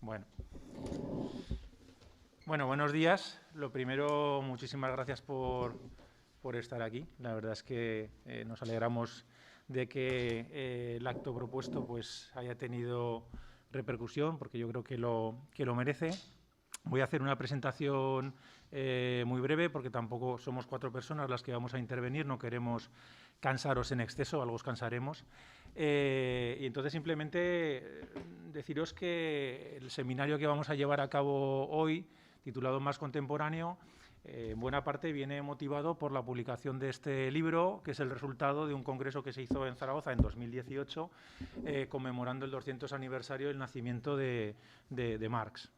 Bueno, buenos días. Lo primero, muchísimas gracias por estar aquí. La verdad es que nos alegramos de que el acto propuesto pues, haya tenido repercusión, porque yo creo que lo merece. Voy a hacer una presentación muy breve, porque tampoco somos 4 personas las que vamos a intervenir, no queremos cansaros en exceso, algo os cansaremos. Y entonces simplemente deciros que el seminario que vamos a llevar a cabo hoy, titulado Marx Contemporáneo, en buena parte viene motivado por la publicación de este libro, que es el resultado de un congreso que se hizo en Zaragoza en 2018, conmemorando el 200 aniversario del nacimiento de Marx.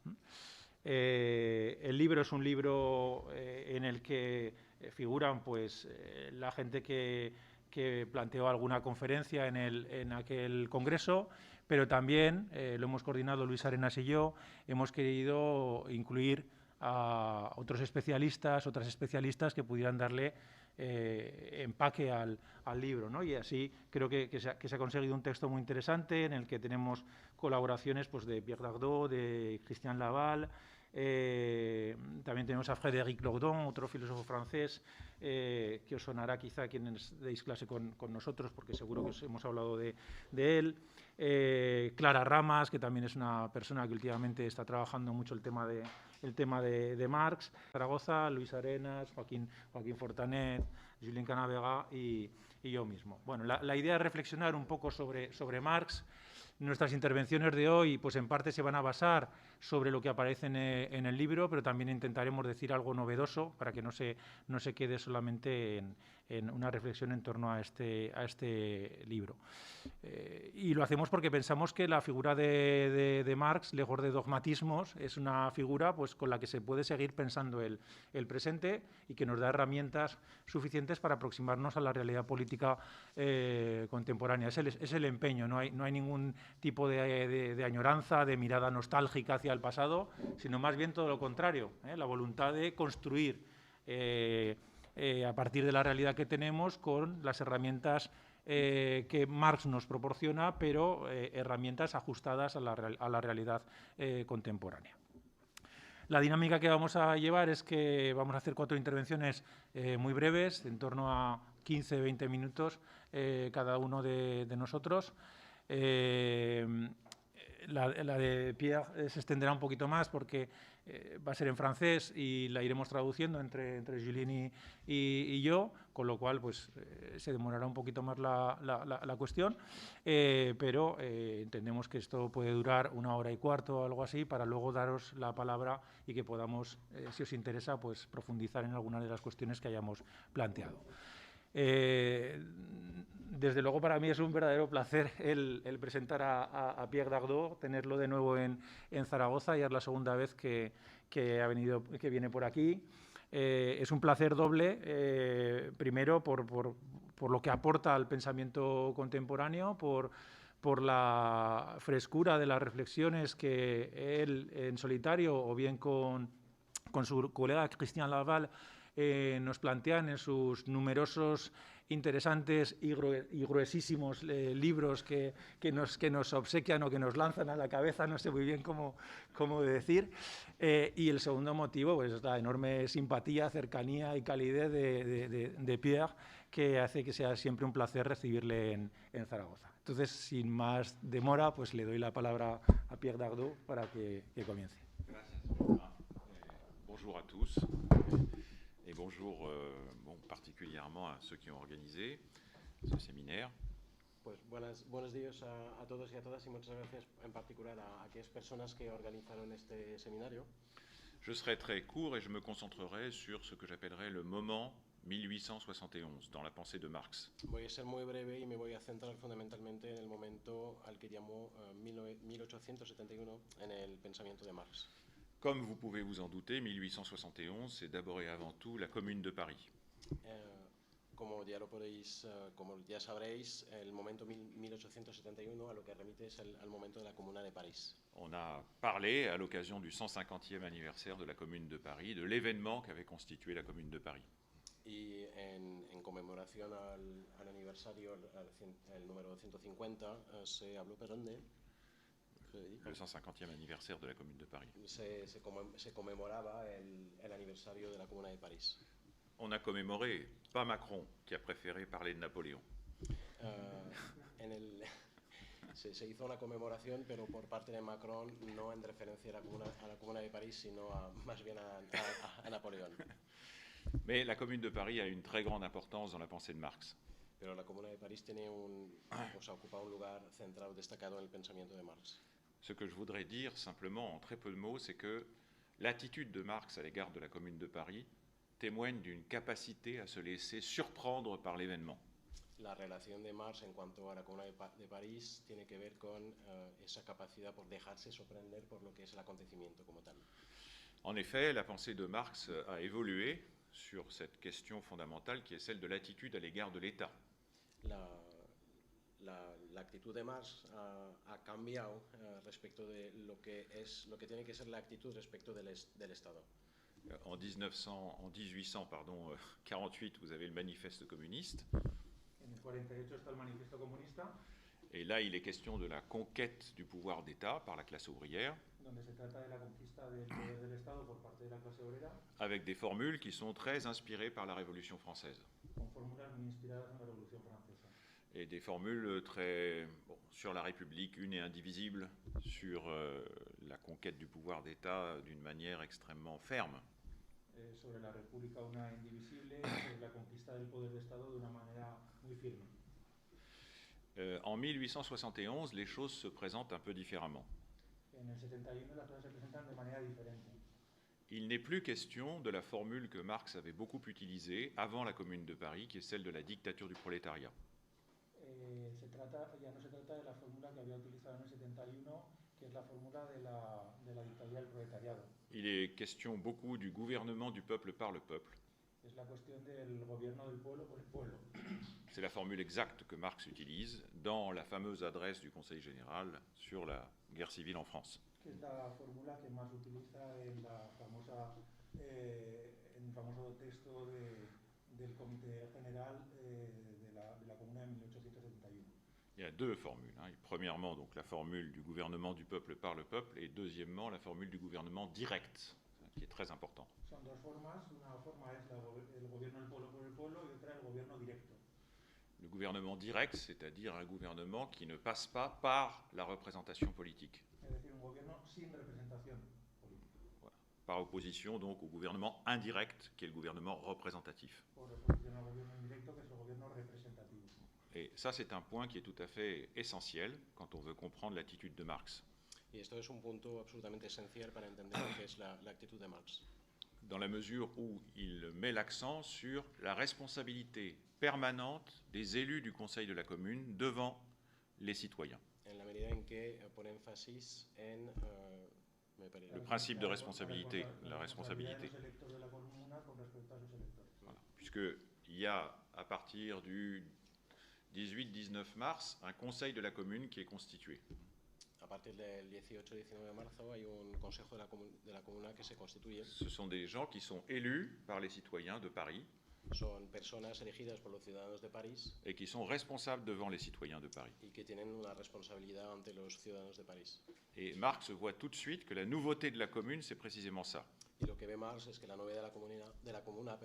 El libro es un libro en el que figuran pues, la gente que planteó alguna conferencia en aquel congreso, pero también lo hemos coordinado Luis Arenas y yo, hemos querido incluir a otros especialistas, otras especialistas que pudieran darle empaque al libro, ¿no? Y así creo que se ha conseguido un texto muy interesante en el que tenemos colaboraciones pues, de Pierre Dardot, de Christian Laval, también tenemos a Frédéric Lordon, otro filósofo francés, que os sonará quizá quienes deis clase con nosotros, porque seguro que os hemos hablado de él. Clara Ramas, que también es una persona que últimamente está trabajando mucho el tema de Marx. Zaragoza, Luis Arenas, Joaquín Fortanet, Julien Canavega y yo mismo. Bueno, la idea es reflexionar un poco sobre Marx. Nuestras intervenciones de hoy, pues en parte se van a basar sobre lo que aparece en el libro, pero también intentaremos decir algo novedoso para que no se quede solamente en una reflexión en torno a este libro. Y lo hacemos porque pensamos que la figura de Marx, lejos de dogmatismos, es una figura pues, con la que se puede seguir pensando el presente y que nos da herramientas suficientes para aproximarnos a la realidad política contemporánea. Es el empeño, no hay ningún tipo de añoranza, de mirada nostálgica hacia el pasado, sino más bien todo lo contrario, la voluntad de construir a partir de la realidad que tenemos con las herramientas que Marx nos proporciona, pero herramientas ajustadas a la realidad contemporánea. La dinámica que vamos a llevar es que vamos a hacer 4 intervenciones muy breves, en torno a 15-20 minutos cada uno de nosotros. La de Pierre se extenderá un poquito más porque va a ser en francés y la iremos traduciendo entre Julien y yo, con lo cual pues, se demorará un poquito más la cuestión, pero entendemos que esto puede durar 1 hora y cuarto o algo así para luego daros la palabra y que podamos, si os interesa, pues, profundizar en algunas de las cuestiones que hayamos planteado. Desde luego para mí es un verdadero placer el presentar a Pierre Dardot, tenerlo de nuevo en Zaragoza, ya es la segunda vez que viene por aquí. Es un placer doble, primero por lo que aporta al pensamiento contemporáneo, por la frescura de las reflexiones que él en solitario o bien con su colega Christian Laval nos plantean en sus numerosos, interesantes y gruesísimos libros que nos obsequian o que nos lanzan a la cabeza, no sé muy bien cómo decir. Y el segundo motivo, pues la enorme simpatía, cercanía y calidez de Pierre, que hace que sea siempre un placer recibirle en Zaragoza. Entonces, sin más demora, pues le doy la palabra a Pierre Dardot para que comience. Gracias. Bonjour à tous et bonjour particulièrement à ceux qui ont organisé ce séminaire. Pues buenos días a todos y a todas y muchas gracias en particular a aquellas personas que organizaron este seminario. Je serai très court et je me concentrerai sur ce que j'appellerais le moment 1871 dans la pensée de Marx. Voy a ser muy breve y me voy a centrar fundamentalmente en el momento al que llamó 1871 en el pensamiento de Marx. Comme vous pouvez vous en douter, 1871, c'est d'abord et avant tout la Commune de Paris. Como ya sabréis, el momento 1871 a lo que remite es al momento de la Comuna de París. On a parlé à l'occasion du 150e anniversaire de la Commune de Paris, de l'événement qu'avait constitué la Commune de Paris. Y en conmemoración al aniversario, el número 150, se habló, perdón, de... le 150e anniversaire de la Commune de Paris. se conmemoraba el aniversario de la Comuna de París. On a commémoré, pas Macron, qui a préféré parler de Napoléon. Se hizo una conmemoración, pero por parte de Macron, no en referencia a la Comuna de París, sino más bien a Napoleón. Mais la Commune de Paris a une très grande importance dans la pensée de Marx. Pero la Comuna de París ocupa un lugar central destacado en el pensamiento de Marx. Ce que je voudrais dire simplement en très peu de mots, c'est que l'attitude de Marx à l'égard de la Commune de Paris témoigne d'une capacité à se laisser surprendre par l'événement. La relación de Marx en cuanto a la Comuna de París tiene que ver con esa capacidad por dejarse sorprender por lo que es el acontecimiento como tal. En effet, la pensée de Marx a évolué sur cette question fondamentale qui est celle de l'attitude à l'égard de l'État. La actitud de Marx ha cambiado respecto de lo que tiene que ser la actitud respecto del Estado. En 1848, vous avez le manifeste communiste. En el 48 está el manifiesto comunista, Et là, il est question de la conquête du pouvoir d'État par la classe ouvrière, donde se trata de la conquista del poder del Estado por parte de la clase obrera, avec des formules qui sont très inspirées par la Révolution française. con fórmulas muy inspiradas en la Revolución Francesa. Et des formules très sur la République une et indivisible, sur la conquête du pouvoir d'État d'une manière extrêmement ferme. Sobre la República una indivisible, sobre la conquista del poder de Estado de una manera muy firme. En 1871, les choses se présentent un peu différemment. En el 71 las cosas se presentan de manera diferente. Il n'est plus question de la formule que Marx avait beaucoup utilisée avant la Commune de Paris, qui est celle de la dictature du prolétariat. Ya no se trata de la fórmula que había utilizado en el 71, que es la fórmula de la dictadura del proletariado. Il est question beaucoup du gouvernement du peuple par le peuple. Es la cuestión del gobierno del pueblo por el pueblo. C'est la formule exacte que Marx utilise dans la fameuse adresse du Conseil général sur la guerre civile en France. Que es la fórmula que más utiliza en el famoso texto del Comité General de la Comuna de 1871. Il y a deux formules. Premièrement, donc, la formule du gouvernement du peuple par le peuple, et deuxièmement, la formule du gouvernement direct, qui est très important. Son dos formas. Una forma es el gobierno del pueblo por el pueblo y otra el gobierno directo. Le gouvernement direct, c'est-à-dire un gouvernement qui ne passe pas par la représentation politique. Es decir, un gobierno sin representación política. Voilà. Par opposition donc au gouvernement indirect, qui est le gouvernement représentatif. Por oposición al gobierno indirecto, que es el gobierno representativo. Et ça, c'est un point qui est tout à fait essentiel quand on veut comprendre l'attitude de Marx. Y esto es un punto absolutamente esencial para entender lo que es la actitud de Marx. Dans la mesure où il met l'accent sur la responsabilité permanente des élus du Conseil de la Commune devant les citoyens. En la medida en que pone énfasis en le principe de responsabilité, la responsabilité. Voilà. Puisqu'il y a, à partir du 18-19 mars, un Conseil de la Commune qui est constitué. A partir del 18-19 de marzo hay un Consejo de la Comuna que se constituye. Ce sont des gens qui sont élus par les citoyens de Paris. Son personas elegidas por los ciudadanos de París. Et qui sont responsables devant les citoyens de Paris. Y que tienen una responsabilidad ante los ciudadanos de París. Et Marx voit tout de suite que la nouveauté de la Commune, c'est précisément ça. Y lo que ve Marx es que la novedad de la comuna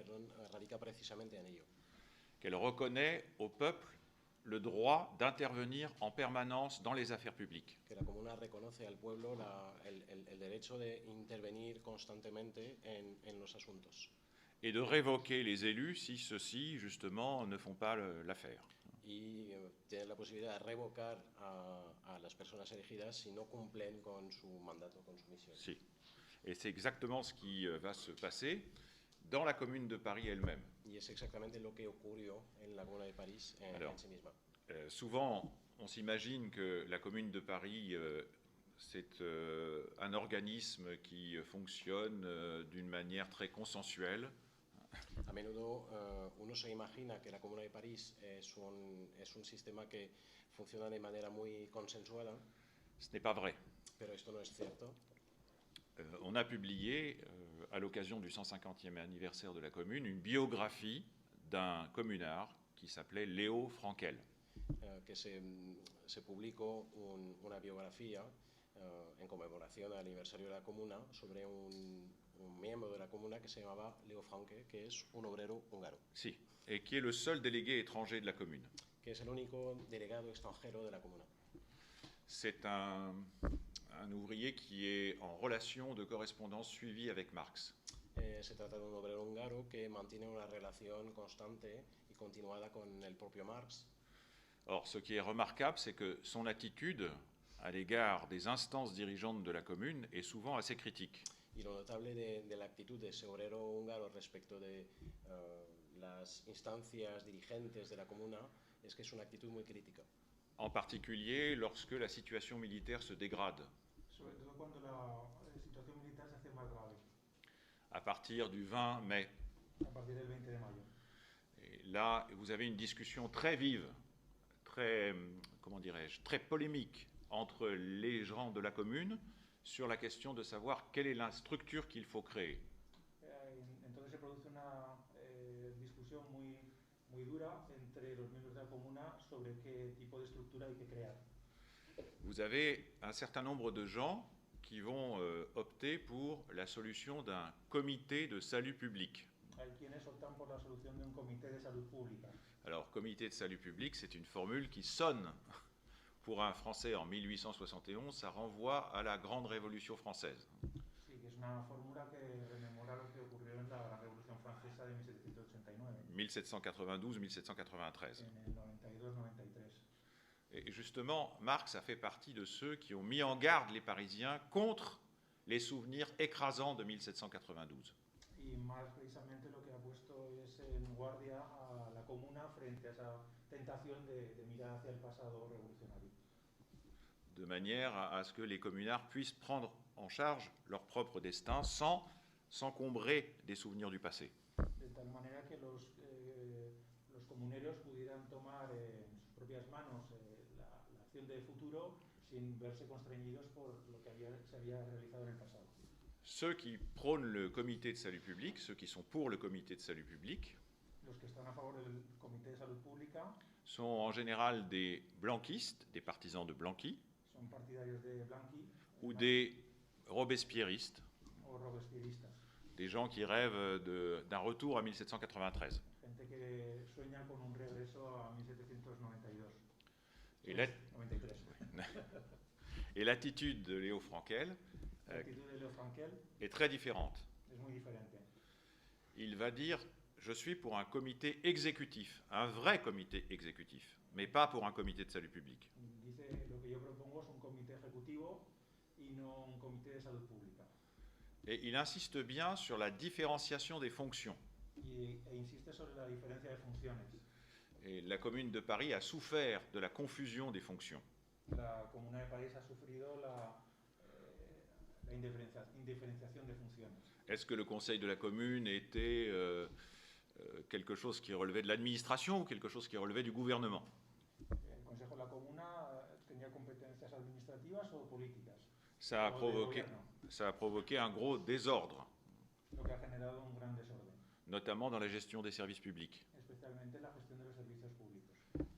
radica precisamente en ello. Qu'elle reconnaît au peuple le droit d'intervenir en permanence dans les affaires publiques. Que la comuna reconoce al pueblo el derecho de intervenir constantemente en los asuntos. Et de révoquer les élus si ceux-ci, justement, ne font pas l'affaire. Y tienen la posibilidad de revocar a las personas elegidas si no cumplen con su mandato, con su misión. Si. Et c'est exactement ce qui va se passer dans la Commune de Paris elle-même. Y es exactamente lo que ocurrió en la Comuna de París en sí misma. Souvent, on s'imagine que la Commune de Paris, c'est un organisme qui fonctionne d'une manière très consensuelle. A menudo uno se imagina que la Comuna de París es un sistema que funciona de manera muy consensuada. Ce n'est pas vrai. Pero esto no es cierto. On a publié, à l'occasion du 150e anniversaire de la Commune, une biographie d'un communard qui s'appelait Léo Frankel. Que se publicó una biografía en conmemoración al aniversario de la Comuna, sobre un miembro de la Comuna que se llamaba Leo Franke, que es un obrero húngaro. Si, et qui est le seul délégué étranger de la commune. Que es el único delegado extranjero de la Comuna. C'est un ouvrier qui est en relation de correspondance suivie avec Marx. Se trata de un obrero húngaro que mantiene una relación constante y continuada con el propio Marx. Or, ce qui est remarquable, c'est que son attitude à l'égard des instances dirigeantes de la commune est souvent assez critique. Y lo notable de la actitud de ese obrero húngaro respecto de las instancias dirigentes de la Comuna es que es una actitud muy crítica. En particulier lorsque la situation militaire se dégrade. Sobre todo cuando la situación militar se hace más grave, À partir du 20 mai. a partir del 20 de mayo. Et là, vous avez une discussion très vive, très, comment dirais-je, très polémique entre les gens de la commune sur la question de savoir quelle est la structure qu'il faut créer. Entonces se produce una discusión muy dura entre los miembros de la comuna sobre qué tipo de estructura hay que crear. Vous avez un certain nombre de gens qui vont opter pour la solution d'un comité de salut public. Hay quienes optan por la solución de un comité de salud pública. Alors, comité de salut public, c'est une formule qui sonne pour un Français en 1871, ça renvoie à la Grande Révolution française. Sí, que es una fórmula que rememora lo que ocurrió en la Gran Revolución Francesa de 1789. 1792-1793. En el 92-93. Et justement, Marx a fait partie de ceux qui ont mis en garde les Parisiens contre les souvenirs écrasants de 1792. Y Marx precisamente lo que ha puesto es en guardia a la comuna frente a esa tentación de mirar hacia el pasado revolucionario. De manière à ce que les communards puissent prendre en charge leur propre destin sans s'encombrer des souvenirs du passé. De tal manera que los comuneros pudieran tomar en sus propias manos la acción del futuro sin verse constreñidos por lo que se había realizado en el pasado. Ceux qui prônent le comité de salut public, ceux qui sont pour le comité de salut public, Los que están a favor del Comité de Salud Pública sont en général des blanquistes, des partisans de Blanqui, son partidarios de Blanqui ou des robespierristes, o robespierristas, des gens qui rêvent d'un retour à 1793. gente que sueña con un regreso a 1792. Et 93. et l'attitude de Léo Frankel La actitud de Leo Frankel est très différente. es muy diferente. Il va dire « Je suis pour un comité exécutif, un vrai comité exécutif, mais pas pour un comité de salut public. Dice, lo que yo propongo es un comité ejecutivo y no un comité de salud pública. » Et il insiste bien sur la différenciation des fonctions. E insiste sobre la diferencia de funciones. Et la Commune de Paris a souffert de la confusion des fonctions. La Comuna de París ha sufrido la indiferenciación de funciones. Est-ce que le Conseil de la Commune était quelque chose qui relevait de l'administration ou quelque chose qui relevait du gouvernement? El Consejo de la Comuna tenía competencias administrativas o políticas. Ça a provoqué un gros désordre, Lo que ha generado un gran desorden, notamment dans la gestion des services publics. especialmente en la gestión de los servicios públicos.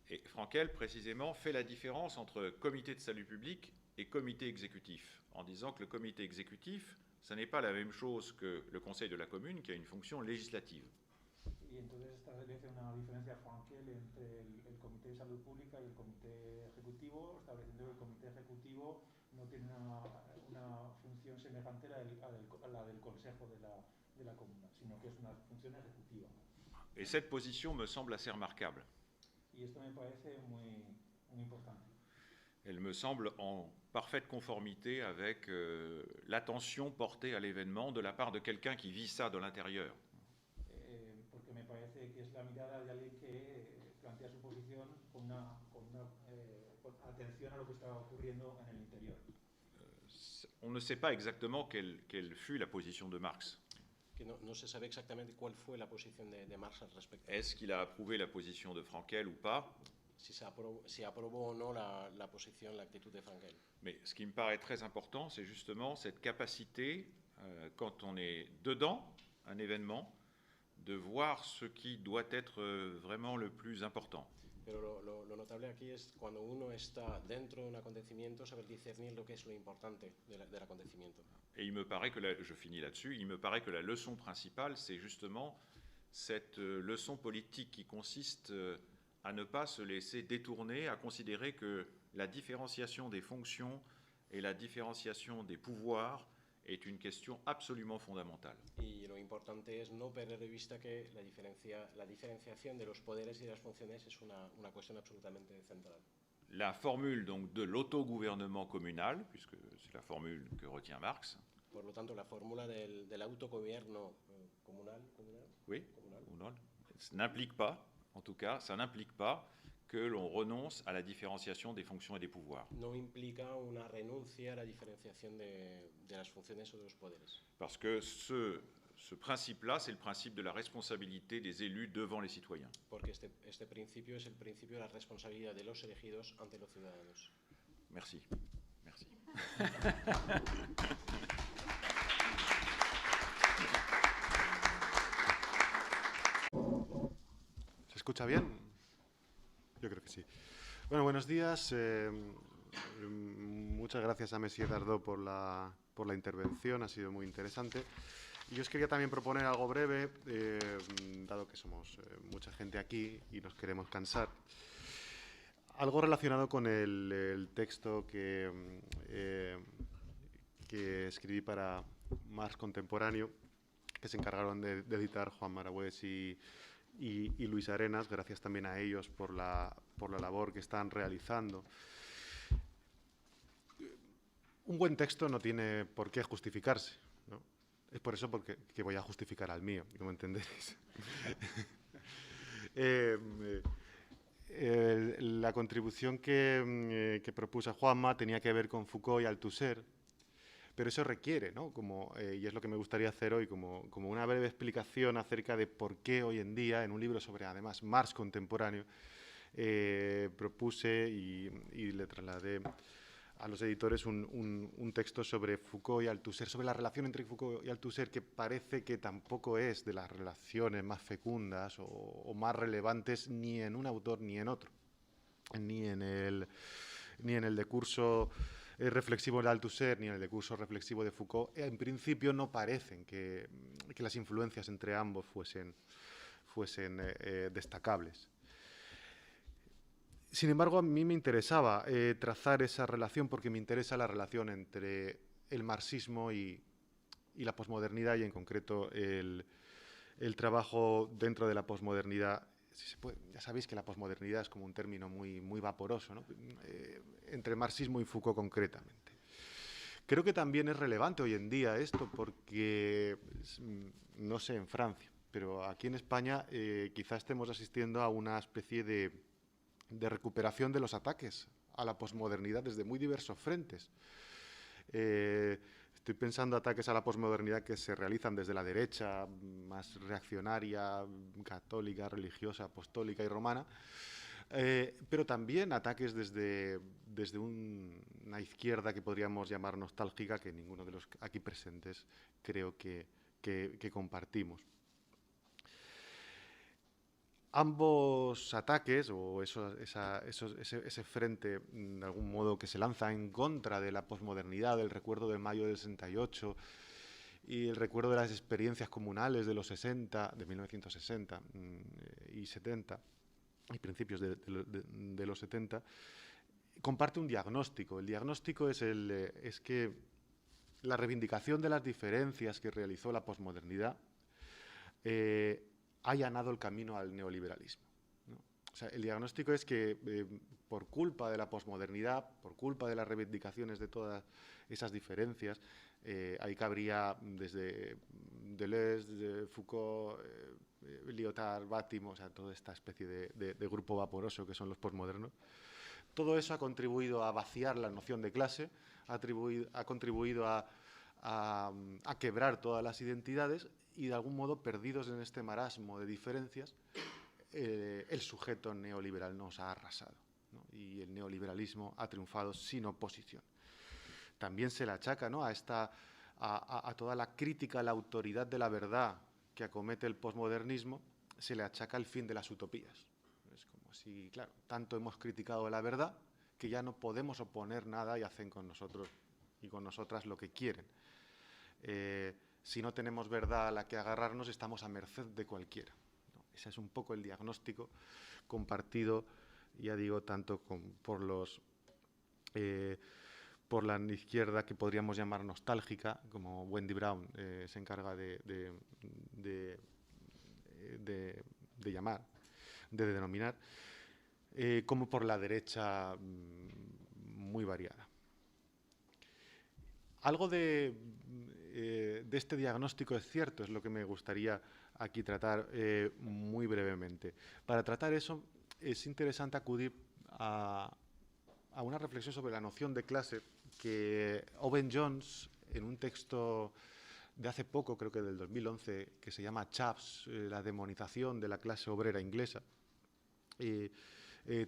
Et Frankel, précisément, fait la différence entre comité de salut public et comité exécutif, en disant que le comité exécutif, ce n'est pas la même chose que le Conseil de la Commune, qui a une fonction législative. Y entonces establece una diferencia Frankel entre el Comité de Salud Pública y el Comité Ejecutivo, estableciendo que el Comité Ejecutivo no tiene una función semejante a la del Consejo de la Comuna, sino que es una función ejecutiva. Et cette position me semble assez remarquable. Y esto me parece muy importante. Elle me semble en parfaite conformité avec l'attention portée à l'événement de la part de quelqu'un qui vit ça de l'intérieur. Porque me parece que es la mirada de alguien que plantea su posición con atención a lo que está ocurriendo en el interior. On ne sait pas exactement quelle fut la position de Marx. Que no se sabe exactamente cuál fue la posición de Marx al respecto. Est-ce qu'il a approuvé la position de Frankel ou pas? Si aprobó o no la posición, la actitud de Frankel. Mais ce qui me paraît très important, c'est justement cette capacité, quand on est dedans un événement, de voir ce qui doit être vraiment le plus important. Pero lo notable aquí es cuando uno está dentro de un acontecimiento, saber discernir lo que es lo importante del acontecimiento. Et il me paraît que, je finis là-dessus, il me paraît que la leçon principale, c'est justement cette leçon politique qui consiste à ne pas se laisser détourner, à considérer que la différenciation des fonctions et la différenciation des pouvoirs est une question absolument fondamentale. Y lo importante es no perder de vista que la diferenciación de los poderes y de las funciones es una cuestión absolutamente central. La formule donc de l'autogouvernement communal, puisque c'est la formule que retient Marx. Por lo tanto, la fórmula del autogobierno comunal, Oui, comunal, n'implique pas, en tout cas, ça n'implique pas que l'on renonce à la différenciation des fonctions et des pouvoirs. No implica una renuncia a la diferenciación de las funciones o de los poderes. Parce que ce principe-là, c'est le principe de la responsabilité des élus devant les citoyens. Porque este principio es el principio de la responsabilidad de los elegidos ante los ciudadanos. Merci. Merci. ¿Se escucha bien? Yo creo que sí. Bueno, buenos días. Muchas gracias a Messier Dardot por la intervención, ha sido muy interesante. Y yo os quería también proponer algo breve, dado que somos mucha gente aquí y nos queremos cansar. Algo relacionado con el texto que escribí para Marx Contemporáneo, que se encargaron de editar Juan Maragüés y Luis Arenas, gracias también a ellos por la labor que están realizando. Un buen texto no tiene por qué justificarse, ¿no? Es por eso que voy a justificar al mío, como entenderéis. La contribución que propuso Juanma tenía que ver con Foucault y Althusser, pero eso requiere, ¿no? Y es lo que me gustaría hacer hoy, como una breve explicación acerca de por qué hoy en día, en un libro sobre, además, Marx contemporáneo, propuse y le trasladé a los editores un texto sobre Foucault y Althusser, sobre la relación entre Foucault y Althusser, que parece que tampoco es de las relaciones más fecundas o más relevantes ni en un autor ni en otro, ni en el decurso reflexivo de Althusser ni en el decurso reflexivo de Foucault. En principio no parecen que las influencias entre ambos fuesen destacables. Sin embargo, a mí me interesaba trazar esa relación porque me interesa la relación entre el marxismo y la posmodernidad y, en concreto, el trabajo dentro de la posmodernidad. Ya sabéis que la posmodernidad es como un término muy vaporoso, ¿no? Entre marxismo y Foucault concretamente. Creo que también es relevante hoy en día esto porque, no sé, en Francia, pero aquí en España quizá estemos asistiendo a una especie de recuperación de los ataques a la posmodernidad desde muy diversos frentes. Estoy pensando ataques a la posmodernidad que se realizan desde la derecha, más reaccionaria, católica, religiosa, apostólica y romana, pero también ataques desde una izquierda que podríamos llamar nostálgica, que ninguno de los aquí presentes creo que compartimos. Ambos ataques, o ese frente, de algún modo, que se lanza en contra de la posmodernidad, del recuerdo del mayo del 68 y el recuerdo de las experiencias comunales de los 60, de 1960 y 70, y principios de los 70, comparte un diagnóstico. El diagnóstico es que la reivindicación de las diferencias que realizó la posmodernidad ha allanado el camino al neoliberalismo, ¿no? O sea, el diagnóstico es que por culpa de la posmodernidad, por culpa de las reivindicaciones de todas esas diferencias, ahí cabría desde Deleuze, Foucault, Lyotard, Batim, o sea, toda esta especie de grupo vaporoso que son los posmodernos. Todo eso ha contribuido a vaciar la noción de clase, ha contribuido a quebrar todas las identidades y, de algún modo, perdidos en este marasmo de diferencias, el sujeto neoliberal nos ha arrasado, ¿no? Y el neoliberalismo ha triunfado sin oposición. También se le achaca, ¿no?, a toda la crítica a la autoridad de la verdad que acomete el posmodernismo, se le achaca el fin de las utopías. Es como si, claro, tanto hemos criticado la verdad que ya no podemos oponer nada y hacen con nosotros y con nosotras lo que quieren. Si no tenemos verdad a la que agarrarnos, estamos a merced de cualquiera, ¿no? Ese es un poco el diagnóstico compartido, ya digo, tanto por la izquierda, que podríamos llamar nostálgica, como Wendy Brown se encarga de llamar, de denominar, como por la derecha muy variada. Algo de este diagnóstico es cierto, es lo que me gustaría aquí tratar muy brevemente. Para tratar eso es interesante acudir a una reflexión sobre la noción de clase que Owen Jones, en un texto de hace poco, creo que del 2011, que se llama Chaps, la demonización de la clase obrera inglesa,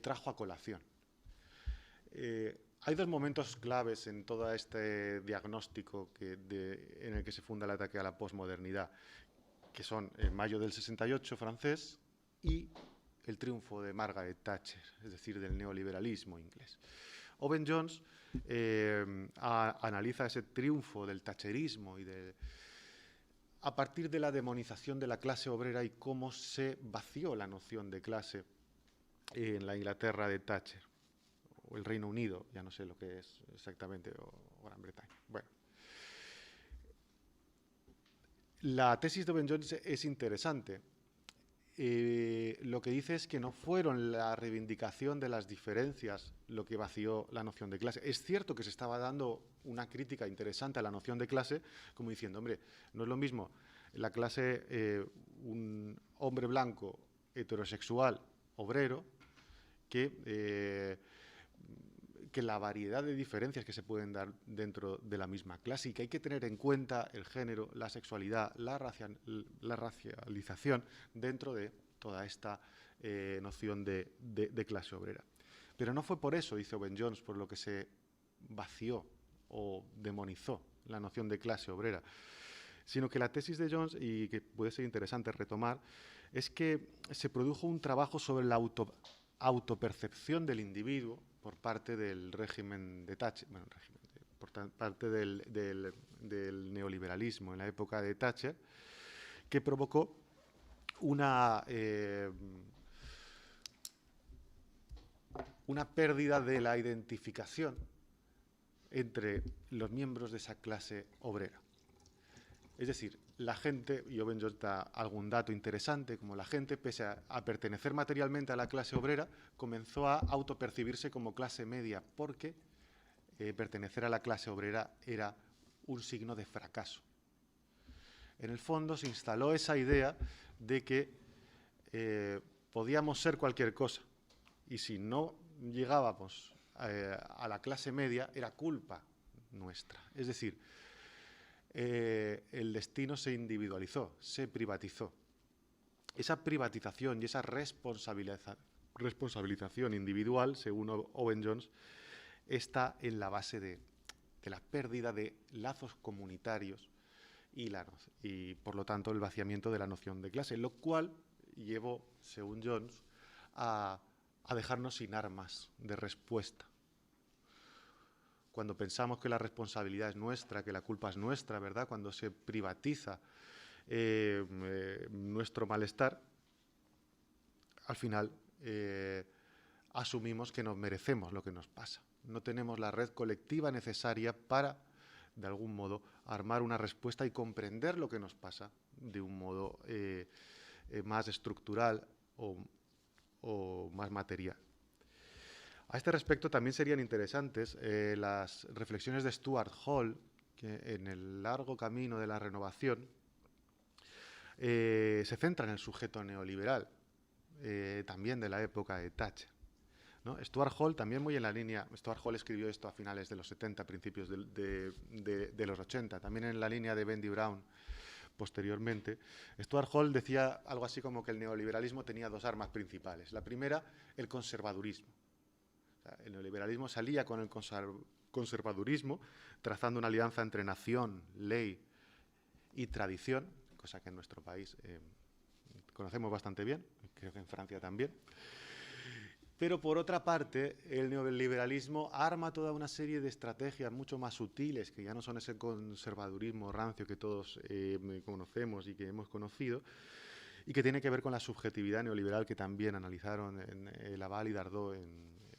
trajo a colación. Hay dos momentos claves en todo este diagnóstico en el que se funda el ataque a la posmodernidad, que son en mayo del 68 francés y el triunfo de Margaret Thatcher, es decir, del neoliberalismo inglés. Owen Jones analiza ese triunfo del thatcherismo a partir de la demonización de la clase obrera y cómo se vació la noción de clase en la Inglaterra de Thatcher, o el Reino Unido, ya no sé lo que es exactamente, o Gran Bretaña. Bueno, la tesis de Owen Jones es interesante. Lo que dice es que no fueron la reivindicación de las diferencias lo que vació la noción de clase. Es cierto que se estaba dando una crítica interesante a la noción de clase, como diciendo, hombre, no es lo mismo la clase, un hombre blanco, heterosexual, obrero, que la variedad de diferencias que se pueden dar dentro de la misma clase, y que hay que tener en cuenta el género, la sexualidad, la racialización dentro de toda esta noción de clase obrera. Pero no fue por eso, dice Owen Jones, por lo que se vació o demonizó la noción de clase obrera, sino que la tesis de Jones, y que puede ser interesante retomar, es que se produjo un trabajo sobre la autopercepción del individuo por parte del régimen de Thatcher, por parte del neoliberalismo en la época de Thatcher, que provocó una pérdida de la identificación entre los miembros de esa clase obrera. Es decir, la gente, y Owen Jones da algún dato interesante, como la gente, pese a pertenecer materialmente a la clase obrera, comenzó a autopercibirse como clase media, porque pertenecer a la clase obrera era un signo de fracaso. En el fondo se instaló esa idea de que podíamos ser cualquier cosa, y si no llegábamos a la clase media era culpa nuestra. Es decir, el destino se individualizó, se privatizó. Esa privatización y esa responsabilización individual, según Owen Jones, está en la base de la pérdida de lazos comunitarios y, por lo tanto, el vaciamiento de la noción de clase, lo cual llevó, según Jones, a dejarnos sin armas de respuesta. Cuando pensamos que la responsabilidad es nuestra, que la culpa es nuestra, ¿verdad? Cuando se privatiza nuestro malestar, al final asumimos que nos merecemos lo que nos pasa. No tenemos la red colectiva necesaria para, de algún modo, armar una respuesta y comprender lo que nos pasa de un modo más estructural o más material. A este respecto también serían interesantes las reflexiones de Stuart Hall, que en el largo camino de la renovación se centra en el sujeto neoliberal, también de la época de Thatcher, ¿no? Stuart Hall también muy en la línea, Stuart Hall escribió esto a finales de los 70, principios de los 80, también en la línea de Wendy Brown posteriormente. Stuart Hall decía algo así como que el neoliberalismo tenía dos armas principales. La primera, el conservadurismo. El neoliberalismo salía con el conservadurismo, trazando una alianza entre nación, ley y tradición, cosa que en nuestro país conocemos bastante bien, creo que en Francia también. Pero por otra parte, el neoliberalismo arma toda una serie de estrategias mucho más sutiles, que ya no son ese conservadurismo rancio que todos conocemos y que hemos conocido, y que tiene que ver con la subjetividad neoliberal que también analizaron en Laval y Dardot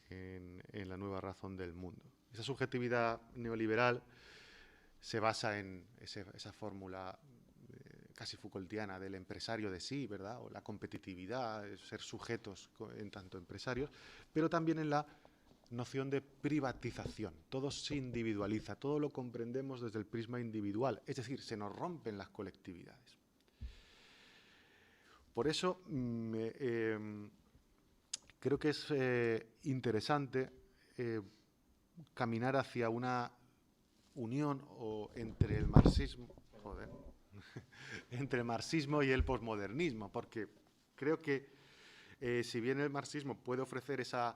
en La nueva razón del mundo. Esa subjetividad neoliberal se basa en esa fórmula casi Foucaultiana del empresario de sí, ¿verdad? O la competitividad, ser sujetos en tanto empresarios, pero también en la noción de privatización. Todo se individualiza, todo lo comprendemos desde el prisma individual, es decir, se nos rompen las colectividades. Por eso creo que es interesante caminar hacia una unión entre el marxismo, entre el marxismo y el posmodernismo, porque creo que si bien el marxismo puede ofrecer esa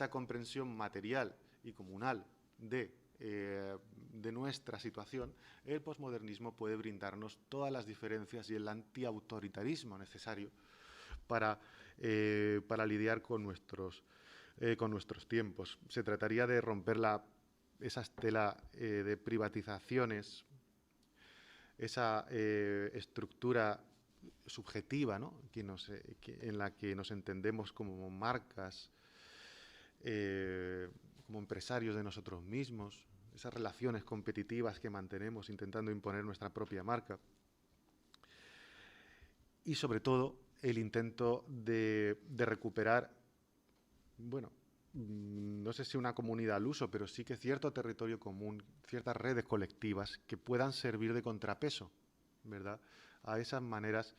comprensión material y comunal de nuestra situación, el posmodernismo puede brindarnos todas las diferencias y el antiautoritarismo necesario para lidiar con nuestros tiempos. Se trataría de romper esa estela de privatizaciones, esa estructura subjetiva, ¿no? En la que nos entendemos como marcas, como empresarios de nosotros mismos, esas relaciones competitivas que mantenemos intentando imponer nuestra propia marca. Y sobre todo el intento de recuperar, bueno, no sé si una comunidad al uso, pero sí que cierto territorio común, ciertas redes colectivas que puedan servir de contrapeso, ¿verdad?, a esas maneras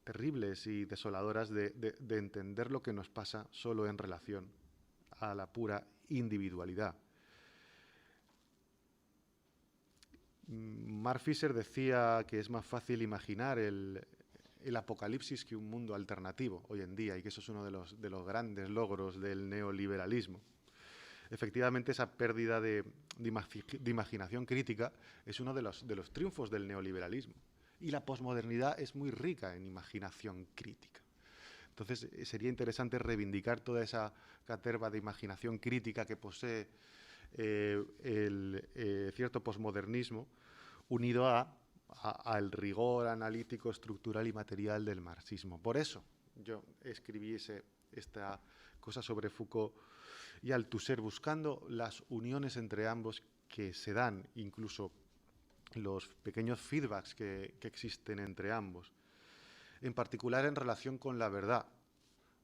terribles y desoladoras de entender lo que nos pasa solo en relación a la pura individualidad. Mark Fisher decía que es más fácil imaginar el apocalipsis que un mundo alternativo hoy en día, y que eso es uno de los grandes logros del neoliberalismo. Efectivamente, esa pérdida de imaginación crítica es uno de los triunfos del neoliberalismo, y la posmodernidad es muy rica en imaginación crítica. Entonces, sería interesante reivindicar toda esa caterva de imaginación crítica que posee cierto posmodernismo, unido al rigor analítico, estructural y material del marxismo. Por eso yo escribí esta cosa sobre Foucault y Althusser, buscando las uniones entre ambos que se dan, incluso los pequeños feedbacks que existen entre ambos, en particular en relación con la verdad.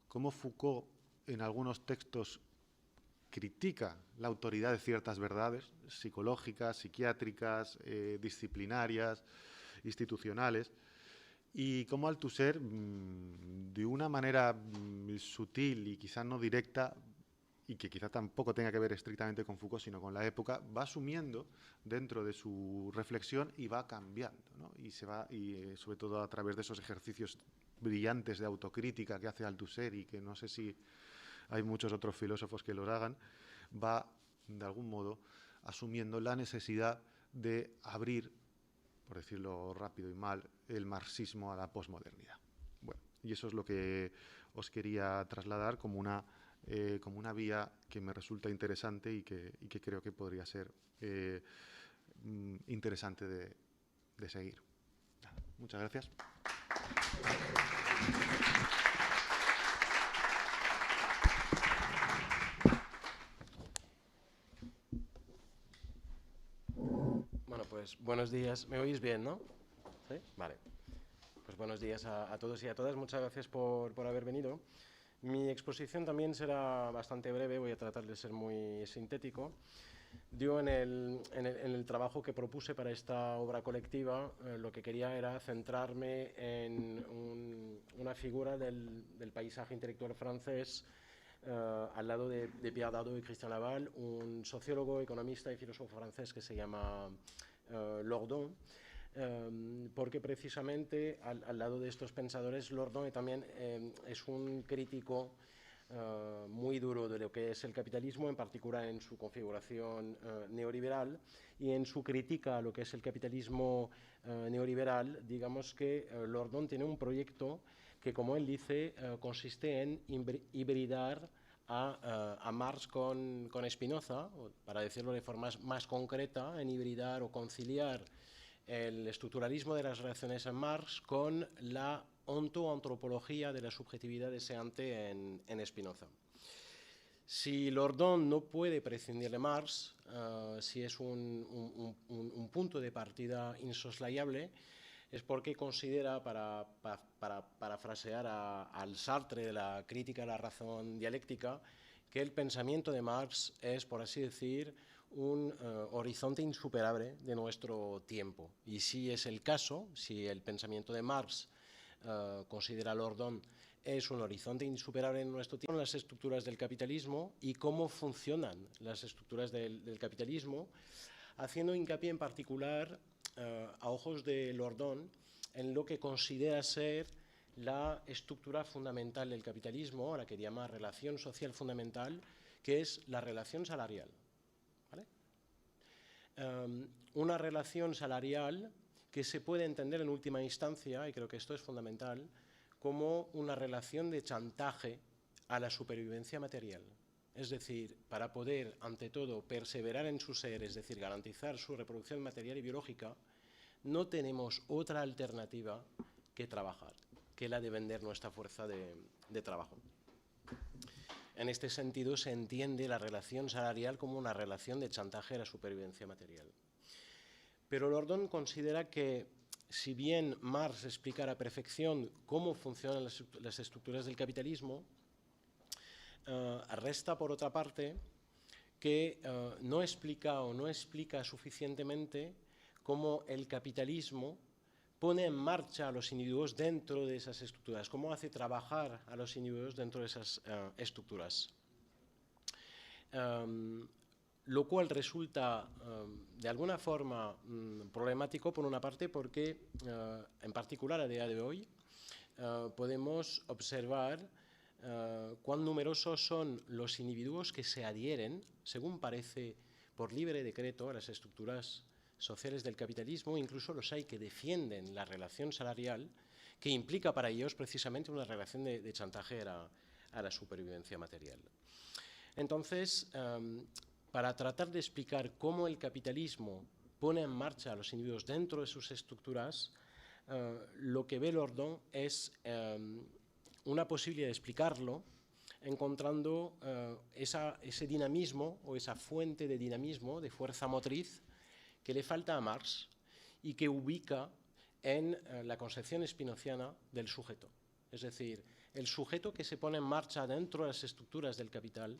Cómo Foucault en algunos textos critica la autoridad de ciertas verdades psicológicas, psiquiátricas, disciplinarias, institucionales, y cómo Althusser, de una manera sutil y quizás no directa, y que quizá tampoco tenga que ver estrictamente con Foucault, sino con la época, va asumiendo dentro de su reflexión y va cambiando, ¿no? Y sobre todo a través de esos ejercicios brillantes de autocrítica que hace Althusser, y que no sé si hay muchos otros filósofos que los hagan, va de algún modo asumiendo la necesidad de abrir, por decirlo rápido y mal, el marxismo a la posmodernidad. Bueno, y eso es lo que os quería trasladar como una vía que me resulta interesante y que creo que podría ser interesante de seguir. Muchas gracias. Bueno, pues buenos días. ¿Me oís bien, no? ¿Sí? Vale. Pues buenos días a todos y a todas. Muchas gracias por haber venido. Mi exposición también será bastante breve, voy a tratar de ser muy sintético. Yo en el trabajo que propuse para esta obra colectiva, lo que quería era centrarme en una figura del paisaje intelectual francés al lado de Pierre Dardot y Christian Laval, un sociólogo, economista y filósofo francés que se llama Lordon, porque precisamente al lado de estos pensadores, Lordon también es un crítico muy duro de lo que es el capitalismo, en particular en su configuración neoliberal, y en su crítica a lo que es el capitalismo neoliberal, digamos que Lordon tiene un proyecto que, como él dice, consiste en hibridar a Marx con Spinoza, para decirlo de forma más concreta, en hibridar o conciliar el estructuralismo de las relaciones en Marx con la ontoantropología de la subjetividad deseante en Spinoza. Si Lordon no puede prescindir de Marx, si es un punto de partida insoslayable, es porque considera, para parafrasear al Sartre de la crítica a la razón dialéctica, que el pensamiento de Marx es, por así decir, un horizonte insuperable de nuestro tiempo. Y si es el caso, si el pensamiento de Marx considera Lordon es un horizonte insuperable en nuestro tiempo, las estructuras del capitalismo y cómo funcionan las estructuras del capitalismo, haciendo hincapié en particular, a ojos de Lordon, en lo que considera ser la estructura fundamental del capitalismo, a la que llama relación social fundamental, que es la relación salarial. ¿Vale? Una relación salarial que se puede entender en última instancia, y creo que esto es fundamental, como una relación de chantaje a la supervivencia material. Es decir, para poder, ante todo, perseverar en su ser, es decir, garantizar su reproducción material y biológica, no tenemos otra alternativa que trabajar, que la de vender nuestra fuerza de trabajo. En este sentido, se entiende la relación salarial como una relación de chantaje a la supervivencia material. Pero Lordon considera que, si bien Marx explica a la perfección cómo funcionan las estructuras del capitalismo, resta, por otra parte, que no explica suficientemente cómo el capitalismo pone en marcha a los individuos dentro de esas estructuras, cómo hace trabajar a los individuos dentro de esas estructuras. Lo cual resulta de alguna forma problemático, por una parte, porque en particular a día de hoy podemos observar cuán numerosos son los individuos que se adhieren, según parece, por libre decreto a las estructuras sociales del capitalismo. Incluso los hay que defienden la relación salarial, que implica para ellos precisamente una relación de chantaje a la supervivencia material. Entonces, para tratar de explicar cómo el capitalismo pone en marcha a los individuos dentro de sus estructuras, lo que ve Lordon es una posibilidad de explicarlo encontrando ese dinamismo o esa fuente de dinamismo, de fuerza motriz, que le falta a Marx y que ubica en la concepción spinoziana del sujeto. Es decir, el sujeto que se pone en marcha dentro de las estructuras del capital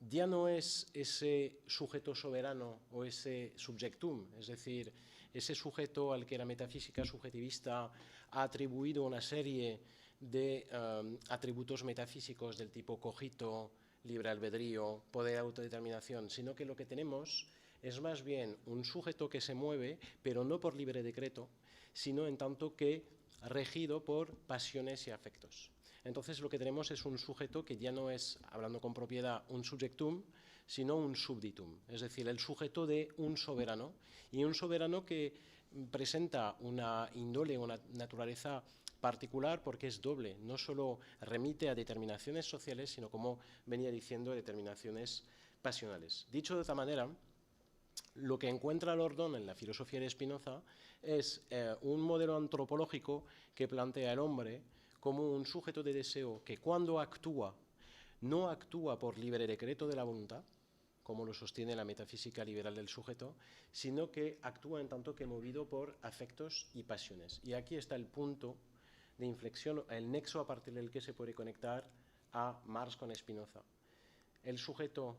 ya no es ese sujeto soberano o ese subjectum, es decir, ese sujeto al que la metafísica subjetivista ha atribuido una serie de atributos metafísicos del tipo cogito, libre albedrío, poder de autodeterminación, sino que lo que tenemos es más bien un sujeto que se mueve, pero no por libre decreto, sino en tanto que regido por pasiones y afectos. Entonces lo que tenemos es un sujeto que ya no es, hablando con propiedad, un subjectum, sino un subditum, es decir, el sujeto de un soberano, y un soberano que presenta una índole, una naturaleza particular porque es doble, no solo remite a determinaciones sociales, sino, como venía diciendo, a determinaciones pasionales. Dicho de otra manera, lo que encuentra Lordon en la filosofía de Spinoza es un modelo antropológico que plantea al hombre como un sujeto de deseo que, cuando actúa, no actúa por libre decreto de la voluntad, como lo sostiene la metafísica liberal del sujeto, sino que actúa en tanto que movido por afectos y pasiones. Y aquí está el punto de inflexión, el nexo a partir del que se puede conectar a Marx con Spinoza. El sujeto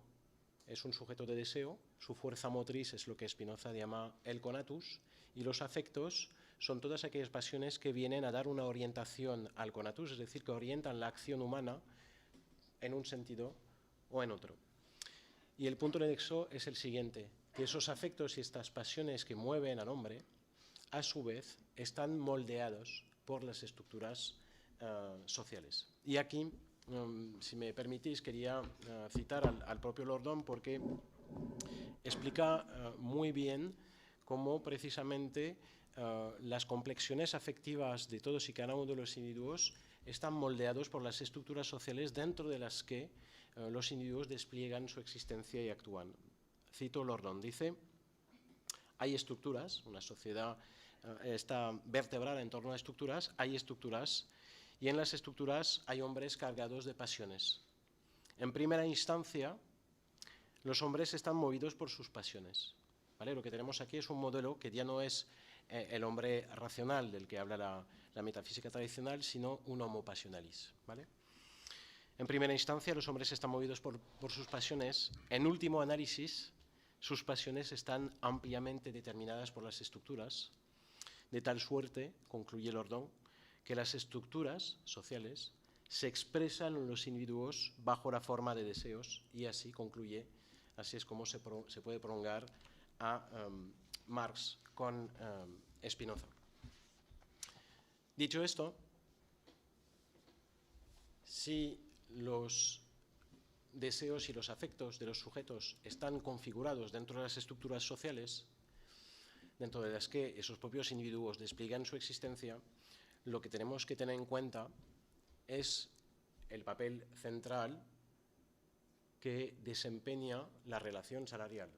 es un sujeto de deseo, su fuerza motriz es lo que Spinoza llama el conatus, y los afectos son todas aquellas pasiones que vienen a dar una orientación al conatus, es decir, que orientan la acción humana en un sentido o en otro. Y el punto de nexo es el siguiente, que esos afectos y estas pasiones que mueven al hombre, a su vez, están moldeados por las estructuras sociales. Y aquí, si me permitís, quería citar al propio Lordon, porque explica muy bien cómo precisamente las complexiones afectivas de todos y cada uno de los individuos están moldeados por las estructuras sociales dentro de las que los individuos despliegan su existencia y actúan. Cito Lordon, dice: hay estructuras, una sociedad está vertebrada en torno a estructuras, hay estructuras, y en las estructuras hay hombres cargados de pasiones. En primera instancia, los hombres están movidos por sus pasiones, ¿vale? Lo que tenemos aquí es un modelo que ya no es el hombre racional del que habla la metafísica tradicional, sino un homo passionalis, ¿vale? En primera instancia, los hombres están movidos por sus pasiones. En último análisis, sus pasiones están ampliamente determinadas por las estructuras, de tal suerte, concluye Lordon, que las estructuras sociales se expresan en los individuos bajo la forma de deseos, y así concluye, así es como se puede prolongar a Marx con Spinoza. Dicho esto, si los deseos y los afectos de los sujetos están configurados dentro de las estructuras sociales, dentro de las que esos propios individuos despliegan su existencia, lo que tenemos que tener en cuenta es el papel central que desempeña la relación salarial.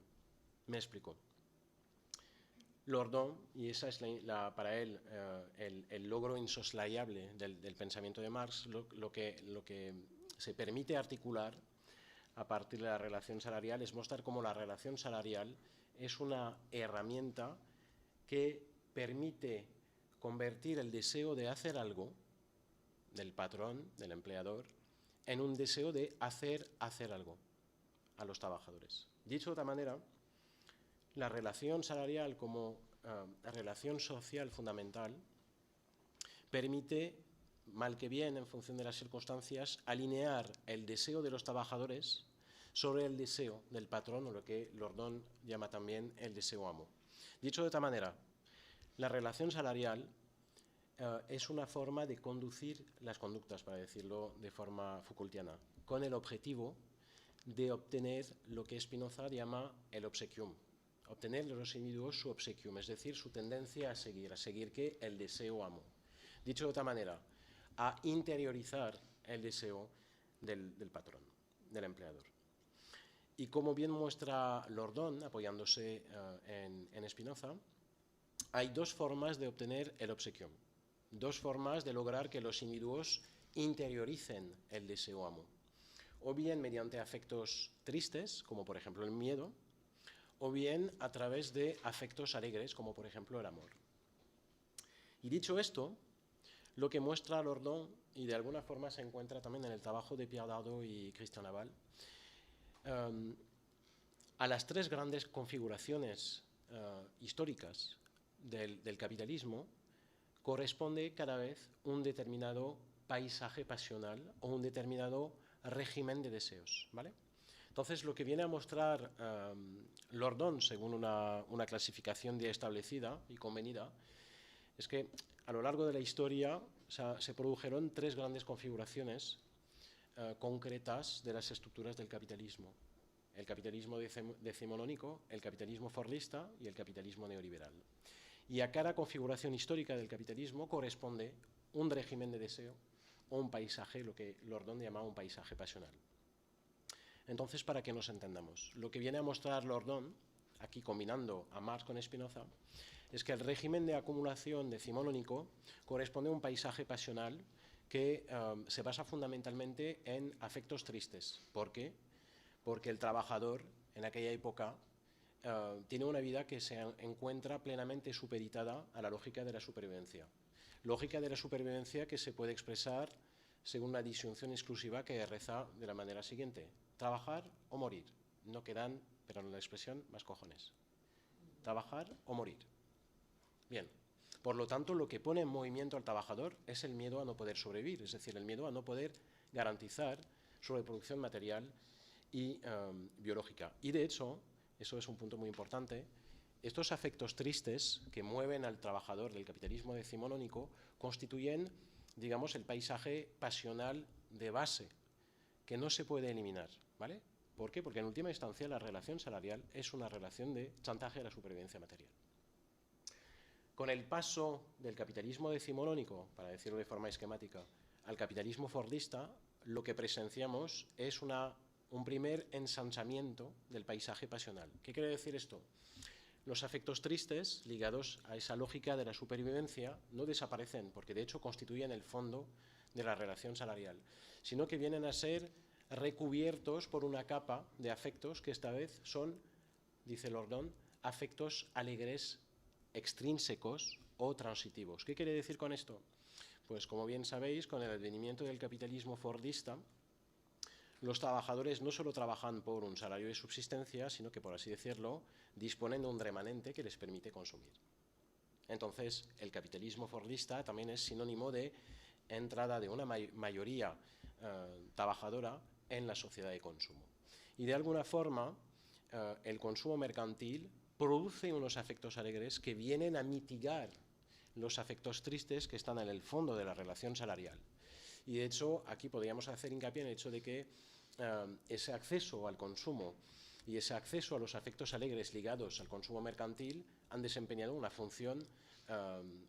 Me explico. Lordon, y esa es para él el logro insoslayable del pensamiento de Marx, lo que se permite articular a partir de la relación salarial es mostrar cómo la relación salarial es una herramienta que permite convertir el deseo de hacer algo del patrón, del empleador, en un deseo de hacer algo a los trabajadores. Dicho de otra manera, la relación salarial como relación social fundamental permite, mal que bien, en función de las circunstancias, alinear el deseo de los trabajadores sobre el deseo del patrón, o lo que Lordon llama también el deseo amo. Dicho de otra manera, la relación salarial es una forma de conducir las conductas, para decirlo de forma Foucaultiana, con el objetivo de obtener lo que Spinoza llama el obsequium, obtener de los individuos su obsequium, es decir, su tendencia a seguir ¿qué? El deseo amo. Dicho de otra manera, a interiorizar el deseo del patrón, del empleador. Y como bien muestra Lordon, apoyándose en Spinoza, hay dos formas de obtener el obsequium, dos formas de lograr que los individuos interioricen el deseo amo, o bien mediante afectos tristes, como por ejemplo el miedo, o bien a través de afectos alegres, como por ejemplo el amor. Y dicho esto, lo que muestra Lordon, y de alguna forma se encuentra también en el trabajo de Pierre Dardot y Christian Naval, a las tres grandes configuraciones históricas del capitalismo corresponde cada vez un determinado paisaje pasional o un determinado régimen de deseos, ¿vale? Entonces, lo que viene a mostrar Lordon, según una clasificación ya establecida y convenida, es que a lo largo de la historia se produjeron tres grandes configuraciones concretas de las estructuras del capitalismo. El capitalismo decimonónico, el capitalismo fordista y el capitalismo neoliberal. Y a cada configuración histórica del capitalismo corresponde un régimen de deseo o un paisaje, lo que Lordon llamaba un paisaje pasional. Entonces, para que nos entendamos, lo que viene a mostrar Lordon, aquí combinando a Marx con Spinoza, es que el régimen de acumulación decimonónico corresponde a un paisaje pasional que se basa fundamentalmente en afectos tristes. ¿Por qué? Porque el trabajador en aquella época tiene una vida que se encuentra plenamente supeditada a la lógica de la supervivencia. Lógica de la supervivencia que se puede expresar según una disyunción exclusiva que reza de la manera siguiente: trabajar o morir. No quedan, pero en la expresión, más cojones. Trabajar o morir. Bien, por lo tanto, lo que pone en movimiento al trabajador es el miedo a no poder sobrevivir, es decir, el miedo a no poder garantizar su reproducción material y biológica. Y de hecho, eso es un punto muy importante, estos afectos tristes que mueven al trabajador del capitalismo decimonónico constituyen, digamos, el paisaje pasional de base, que no se puede eliminar, ¿vale? ¿Por qué? Porque en última instancia la relación salarial es una relación de chantaje a la supervivencia material. Con el paso del capitalismo decimonónico, para decirlo de forma esquemática, al capitalismo fordista, lo que presenciamos es un primer ensanchamiento del paisaje pasional. ¿Qué quiere decir esto? Los afectos tristes, ligados a esa lógica de la supervivencia, no desaparecen, porque de hecho constituyen el fondo de la relación salarial, sino que vienen a ser recubiertos por una capa de afectos que esta vez son, dice Lordon, afectos alegres extrínsecos o transitivos. ¿Qué quiere decir con esto? Pues como bien sabéis, con el advenimiento del capitalismo fordista, los trabajadores no solo trabajan por un salario de subsistencia, sino que, por así decirlo, disponen de un remanente que les permite consumir. Entonces, el capitalismo fordista también es sinónimo de entrada de una mayoría trabajadora en la sociedad de consumo. Y de alguna forma, el consumo mercantil produce unos afectos alegres que vienen a mitigar los afectos tristes que están en el fondo de la relación salarial. Y de hecho, aquí podríamos hacer hincapié en el hecho de que ese acceso al consumo y ese acceso a los afectos alegres ligados al consumo mercantil han desempeñado una función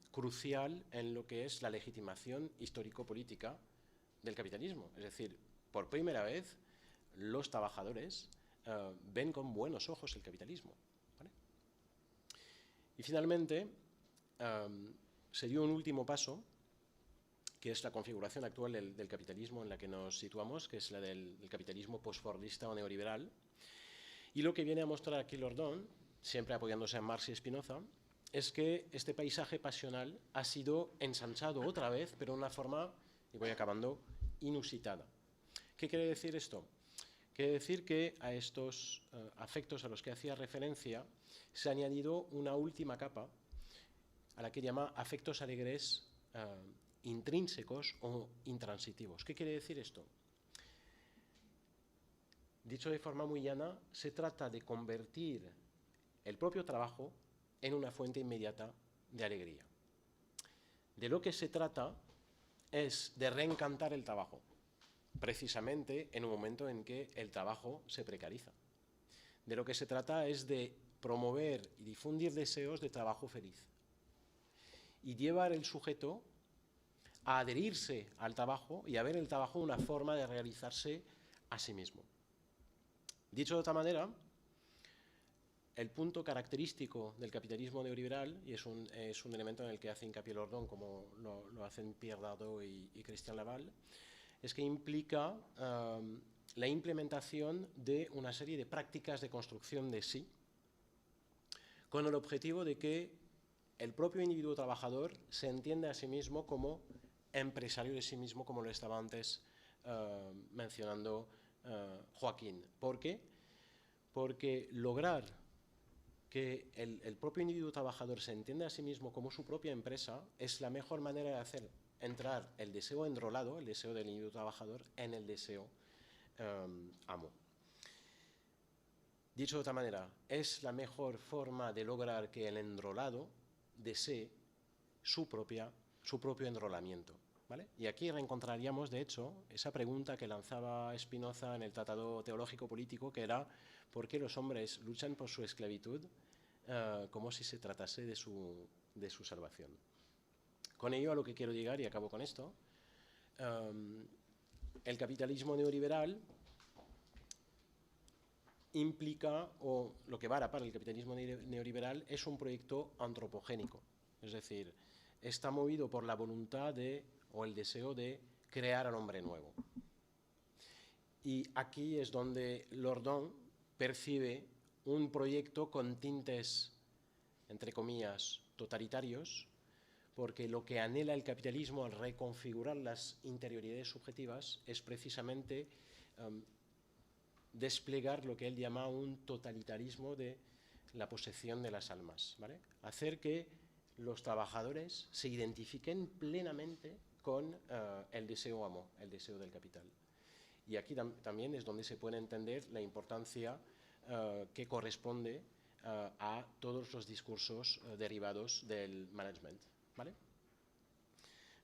crucial en lo que es la legitimación histórico-política del capitalismo. Es decir, por primera vez, los trabajadores ven con buenos ojos el capitalismo. ¿Vale? Y finalmente, se dio un último paso, que es la configuración actual del capitalismo en la que nos situamos, que es la del capitalismo postfordista o neoliberal. Y lo que viene a mostrar aquí Lordon, siempre apoyándose en Marx y Spinoza, es que este paisaje pasional ha sido ensanchado otra vez, pero de una forma, y voy acabando, inusitada. ¿Qué quiere decir esto? Quiere decir que a estos afectos a los que hacía referencia se ha añadido una última capa a la que llama afectos alegres intrínsecos o intransitivos. ¿Qué quiere decir esto? Dicho de forma muy llana, se trata de convertir el propio trabajo en una fuente inmediata de alegría. De lo que se trata es de reencantar el trabajo, precisamente en un momento en que el trabajo se precariza. De lo que se trata es de promover y difundir deseos de trabajo feliz y llevar el sujeto a adherirse al trabajo y a ver el trabajo una forma de realizarse a sí mismo. Dicho de otra manera, el punto característico del capitalismo neoliberal, y es un elemento en el que hace hincapié Lordon, como lo hacen Pierre Dardot y Christian Laval, es que implica la implementación de una serie de prácticas de construcción de sí, con el objetivo de que el propio individuo trabajador se entienda a sí mismo como empresario de sí mismo, como lo estaba antes mencionando Joaquín. ¿Por qué? Porque lograr que el propio individuo trabajador se entienda a sí mismo como su propia empresa es la mejor manera de hacer entrar el deseo enrolado, el deseo del individuo trabajador, en el deseo amo. Dicho de otra manera, es la mejor forma de lograr que el enrolado desee su propio enrolamiento. ¿Vale? Y aquí reencontraríamos, de hecho, esa pregunta que lanzaba Spinoza en el Tratado Teológico Político, que era ¿por qué los hombres luchan por su esclavitud como si se tratase de su salvación? Con ello a lo que quiero llegar, y acabo con esto, el capitalismo neoliberal implica, o lo que vara para el capitalismo neoliberal, es un proyecto antropogénico. Es decir, está movido por la voluntad o el deseo de crear al hombre nuevo. Y aquí es donde Lordon percibe un proyecto con tintes, entre comillas, totalitarios, porque lo que anhela el capitalismo al reconfigurar las interioridades subjetivas es precisamente desplegar lo que él llama un totalitarismo de la posesión de las almas, ¿vale? Hacer que los trabajadores se identifiquen plenamente con el deseo amo, el deseo del capital. Y aquí también es donde se puede entender la importancia que corresponde a todos los discursos derivados del management, ¿vale?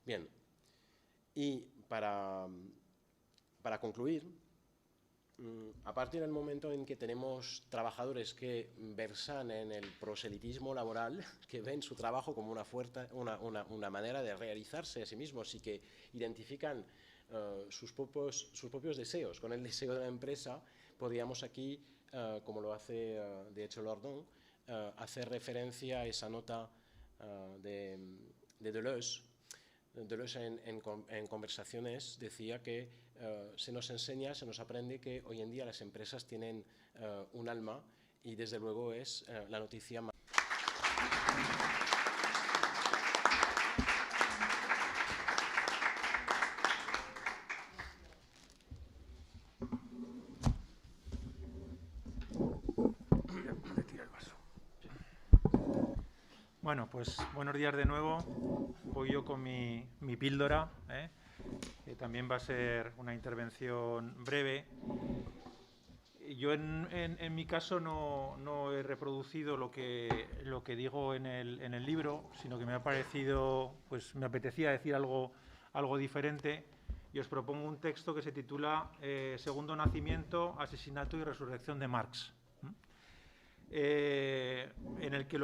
Bien, y para concluir, a partir del momento en que tenemos trabajadores que versan en el proselitismo laboral, que ven su trabajo como una manera de realizarse a sí mismos y que identifican sus propios deseos con el deseo de la empresa, podríamos aquí, como lo hace de hecho Lordon, hacer referencia a esa nota de Deleuze. Deleuze en conversaciones decía que se nos enseña, se nos aprende que hoy en día las empresas tienen un alma y desde luego es la noticia más... Bueno, pues buenos días de nuevo. Voy yo con mi píldora, que también va a ser una intervención breve. Yo en mi caso no he reproducido lo que digo en el libro, sino que me ha parecido, pues me apetecía decir algo diferente, y os propongo un texto que se titula Segundo nacimiento, asesinato y resurrección de Marx. En el que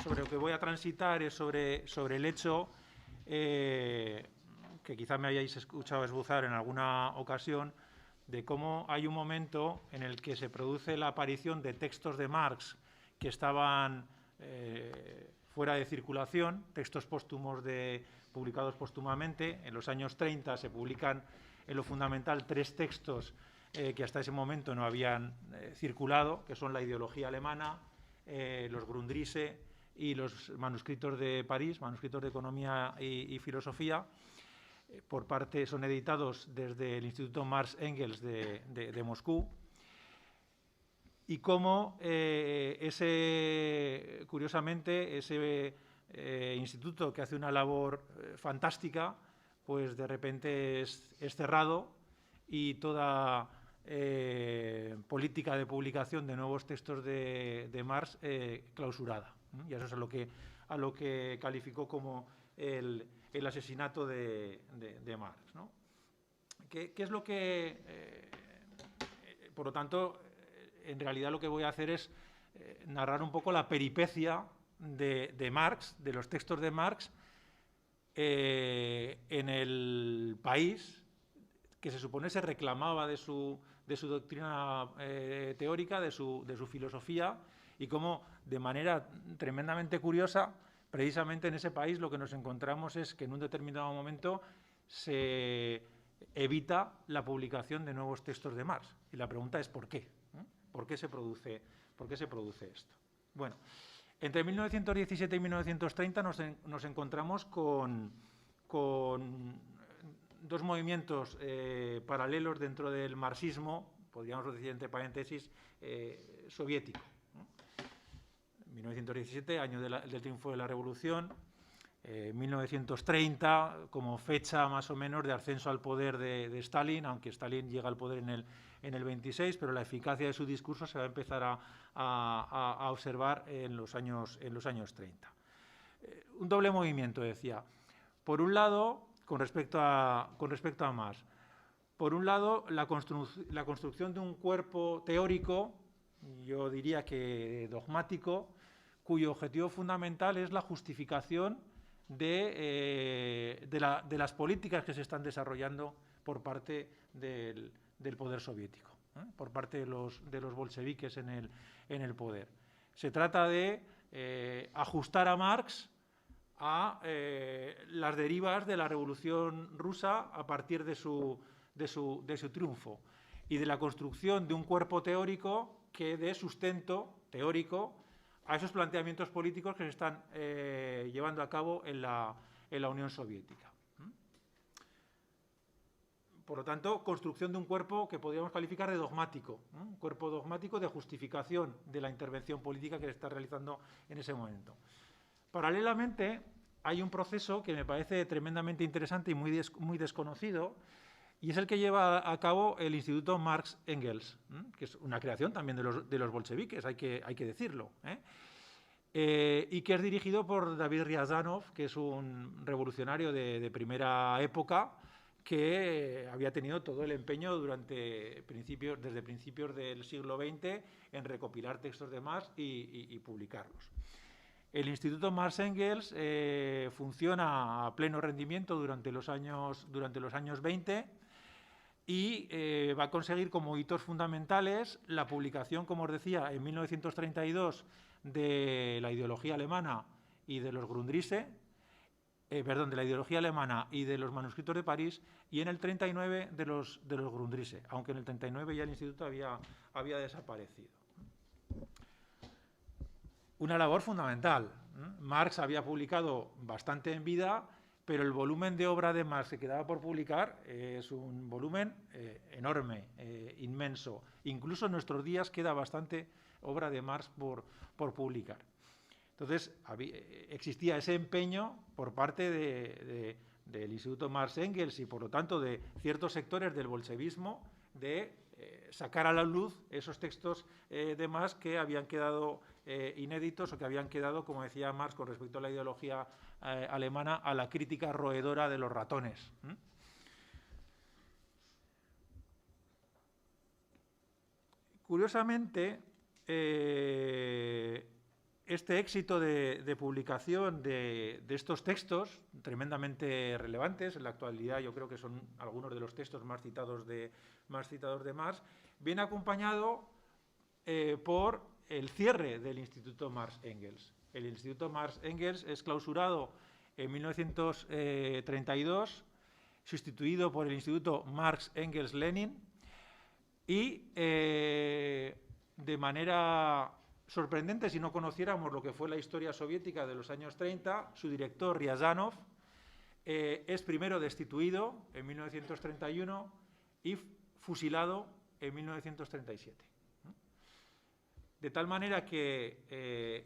sobre lo que voy a transitar es sobre el hecho que quizá me hayáis escuchado esbozar en alguna ocasión, de cómo hay un momento en el que se produce la aparición de textos de Marx que estaban fuera de circulación, textos póstumos publicados póstumamente. En los años 30 se publican en lo fundamental 3 textos que hasta ese momento no habían circulado, que son la ideología alemana, los Grundrisse y los manuscritos de París, manuscritos de economía y filosofía. Son editados desde el Instituto Marx-Engels de Moscú. Y cómo curiosamente, ese instituto, que hace una labor fantástica, pues de repente es cerrado, y toda política de publicación de nuevos textos de Marx clausurada. Y eso es a lo que calificó como el asesinato de Marx, ¿no? ¿Qué es lo que...? Por lo tanto, en realidad lo que voy a hacer es narrar un poco la peripecia de Marx, de los textos de Marx, en el país que se supone se reclamaba de su doctrina teórica, de su filosofía, y cómo, de manera tremendamente curiosa, precisamente en ese país lo que nos encontramos es que en un determinado momento se evita la publicación de nuevos textos de Marx. Y la pregunta es ¿por qué? ¿Por qué se produce esto? Bueno, entre 1917 y 1930 nos encontramos con 2 movimientos paralelos dentro del marxismo, podríamos decir entre paréntesis, soviético. 1917, año del triunfo de la Revolución, 1930 como fecha más o menos de ascenso al poder de Stalin, aunque Stalin llega al poder en el 26, pero la eficacia de su discurso se va a empezar a observar en los años 30. Un doble movimiento, decía. Por un lado, con respecto a Marx, por un lado, la construcción de un cuerpo teórico, yo diría que dogmático, cuyo objetivo fundamental es la justificación de las políticas que se están desarrollando por parte del poder soviético, por parte de los bolcheviques en el poder. Se trata de ajustar a Marx a las derivas de la Revolución Rusa a partir de su triunfo, y de la construcción de un cuerpo teórico que dé sustento teórico a esos planteamientos políticos que se están llevando a cabo en la Unión Soviética. Por lo tanto, construcción de un cuerpo que podríamos calificar de dogmático, un cuerpo dogmático de justificación de la intervención política que se está realizando en ese momento. Paralelamente, hay un proceso que me parece tremendamente interesante y muy desconocido, y es el que lleva a cabo el Instituto Marx-Engels, que es una creación también de los bolcheviques, hay que decirlo, y que es dirigido por David Riazanov, que es un revolucionario de primera época, que había tenido todo el empeño desde principios del siglo XX en recopilar textos de Marx y publicarlos. El Instituto Marx-Engels funciona a pleno rendimiento durante los años 20 y va a conseguir como hitos fundamentales la publicación, como os decía, en 1932 de la ideología alemana y de los Grundrisse, de la ideología alemana y de los manuscritos de París, y en el 39 de los Grundrisse, aunque en el 39 ya el instituto había desaparecido. Una labor fundamental. Marx había publicado bastante en vida, pero el volumen de obra de Marx que quedaba por publicar es un volumen enorme, inmenso. Incluso en nuestros días queda bastante obra de Marx por publicar. Entonces, existía ese empeño por parte del Instituto Marx-Engels y, por lo tanto, de ciertos sectores del bolchevismo de sacar a la luz esos textos de Marx que habían quedado inéditos o que habían quedado, como decía Marx, con respecto a la ideología alemana, a la crítica roedora de los ratones. Curiosamente, este éxito de publicación de estos textos, tremendamente relevantes, en la actualidad yo creo que son algunos de los textos más citados de Marx, viene acompañado por el cierre del Instituto Marx-Engels. El Instituto Marx-Engels es clausurado en 1932, sustituido por el Instituto Marx-Engels-Lenin, y de manera sorprendente, si no conociéramos lo que fue la historia soviética de los años 30, su director, Riazanov, es primero destituido en 1931 y fusilado en 1937. De tal manera que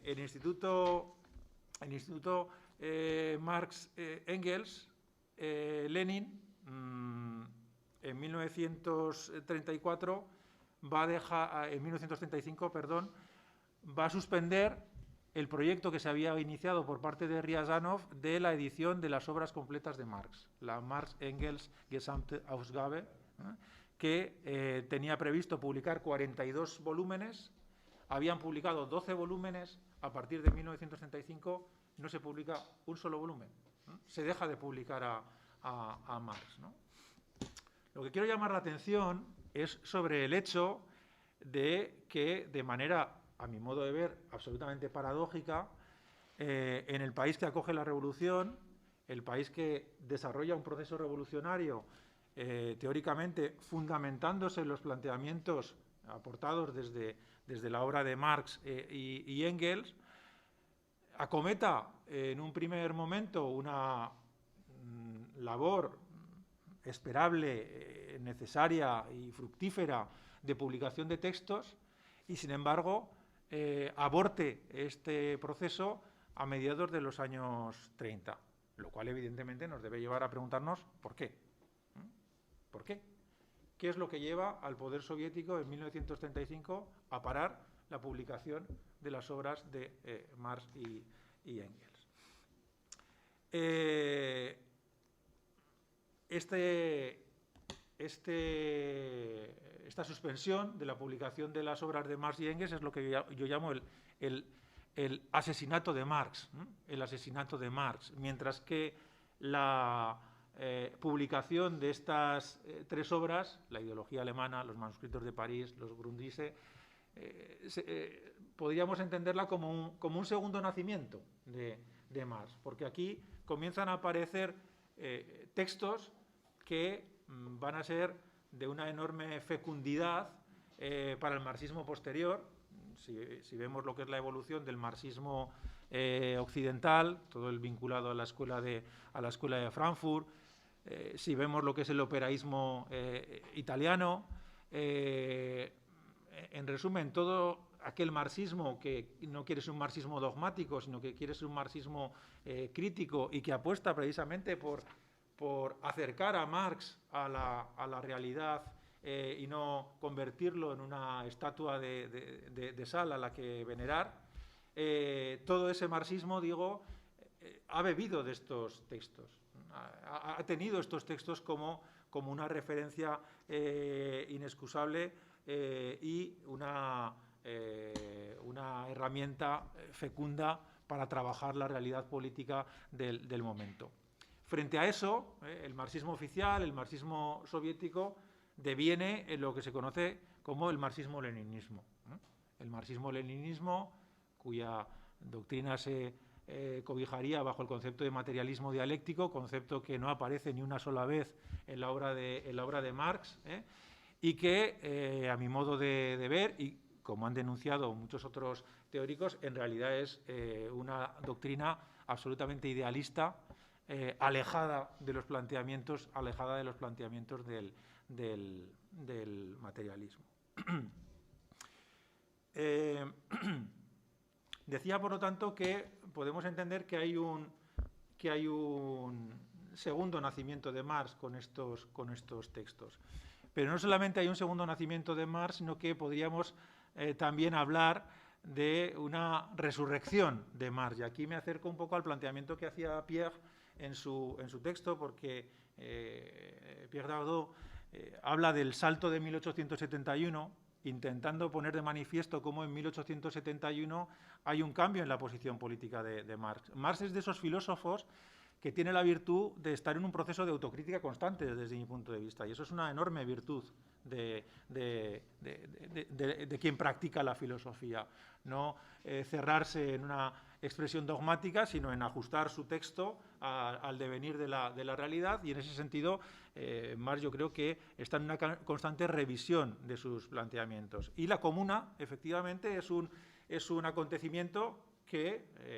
el Instituto Marx-Engels-Lenin en 1935, va a suspender el proyecto que se había iniciado por parte de Riazanov de la edición de las obras completas de Marx, la Marx-Engels-Gesamtausgabe, que tenía previsto publicar 42 volúmenes, habían publicado 12 volúmenes, a partir de 1935 no se publica un solo volumen, se deja de publicar a Marx, ¿no? Lo que quiero llamar la atención es sobre el hecho de que, de manera, a mi modo de ver, absolutamente paradójica, en el país que acoge la revolución, el país que desarrolla un proceso revolucionario, teóricamente fundamentándose en los planteamientos aportados desde la obra de Marx y Engels, acometa en un primer momento una labor esperable, necesaria y fructífera de publicación de textos y, sin embargo, aborte este proceso a mediados de los años 30, lo cual evidentemente nos debe llevar a preguntarnos ¿por qué? ¿Por qué? ¿Qué es lo que lleva al poder soviético en 1935 a parar la publicación de las obras de Marx y Engels? Esta suspensión de la publicación de las obras de Marx y Engels es lo que yo llamo el asesinato de Marx, ¿no? El asesinato de Marx, mientras que la publicación de estas tres obras, la ideología alemana, los manuscritos de París, los Grundrisse, podríamos entenderla como un segundo nacimiento de Marx, porque aquí comienzan a aparecer textos que van a ser de una enorme fecundidad para el marxismo posterior. Si vemos lo que es la evolución del marxismo occidental, todo el vinculado a la escuela de Frankfurt, si vemos lo que es el operaísmo italiano, en resumen, todo aquel marxismo que no quiere ser un marxismo dogmático, sino que quiere ser un marxismo crítico y que apuesta precisamente por acercar a Marx a la realidad y no convertirlo en una estatua de sal a la que venerar, todo ese marxismo, digo, ha bebido de estos textos, ha tenido estos textos como como una referencia inexcusable y una herramienta fecunda para trabajar la realidad política del momento. Frente a eso, el marxismo oficial, el marxismo soviético, deviene en lo que se conoce como el marxismo-leninismo. El marxismo-leninismo, cuya doctrina se cobijaría bajo el concepto de materialismo dialéctico, concepto que no aparece ni una sola vez en la obra de Marx, y que, a mi modo de ver, y como han denunciado muchos otros teóricos, en realidad es una doctrina absolutamente idealista, alejada de los planteamientos del materialismo. Decía, por lo tanto, que podemos entender que hay un segundo nacimiento de Marx con estos textos. Pero no solamente hay un segundo nacimiento de Marx, sino que podríamos también hablar de una resurrección de Marx. Y aquí me acerco un poco al planteamiento que hacía Pierre en su texto, porque Pierre Dardot habla del salto de 1871, intentando poner de manifiesto cómo en 1871 hay un cambio en la posición política de Marx. Marx es de esos filósofos que tiene la virtud de estar en un proceso de autocrítica constante desde mi punto de vista, y eso es una enorme virtud de quien practica la filosofía. No cerrarse en una expresión dogmática, sino en ajustar su texto al devenir de la realidad, y en ese sentido Marx yo creo que está en una constante revisión de sus planteamientos. Y la Comuna, efectivamente, es un acontecimiento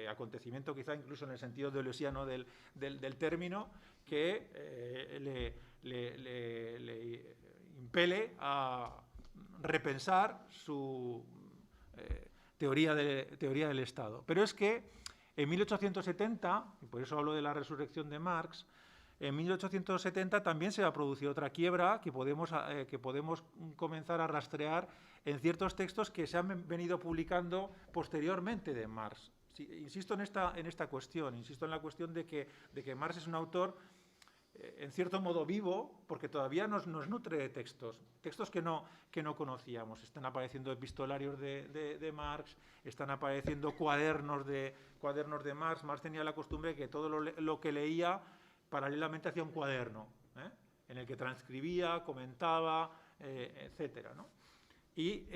acontecimiento quizá incluso en el sentido deleuziano del término, que le impele a repensar su teoría del Estado. Pero es que en 1870, y por eso hablo de la resurrección de Marx, en 1870 también se ha producido otra quiebra que podemos comenzar a rastrear en ciertos textos que se han venido publicando posteriormente de Marx. Sí, insisto en esta cuestión, insisto en la cuestión de que Marx es un autor en cierto modo vivo, porque todavía nos nutre de textos que no conocíamos. Están apareciendo epistolarios de Marx, están apareciendo cuadernos de Marx. Marx tenía la costumbre de que todo lo que leía paralelamente hacía un cuaderno, en el que transcribía, comentaba, etcétera, ¿no? Y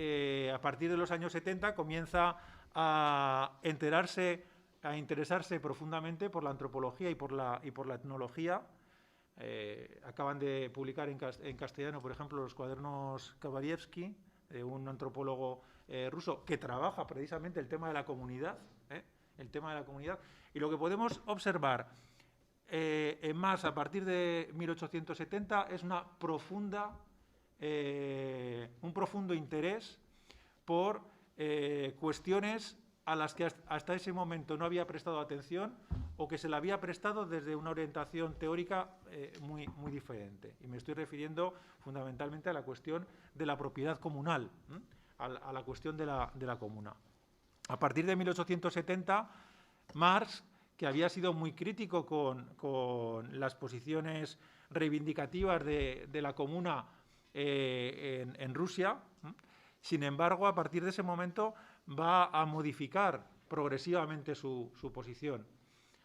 a partir de los años 70 comienza a interesarse profundamente por la antropología y por la etnología. Acaban de publicar en castellano, por ejemplo, los cuadernos Kavalievsky, de un antropólogo ruso que trabaja precisamente el tema de la comunidad, y lo que podemos observar en Marx a partir de 1870 es un profundo interés por cuestiones a las que hasta ese momento no había prestado atención, o que se le había prestado desde una orientación teórica muy diferente. Y me estoy refiriendo fundamentalmente a la cuestión de la propiedad comunal, a la cuestión de la comuna. A partir de 1870, Marx, que había sido muy crítico con las posiciones reivindicativas de la comuna en Rusia, sin embargo, a partir de ese momento va a modificar progresivamente su posición,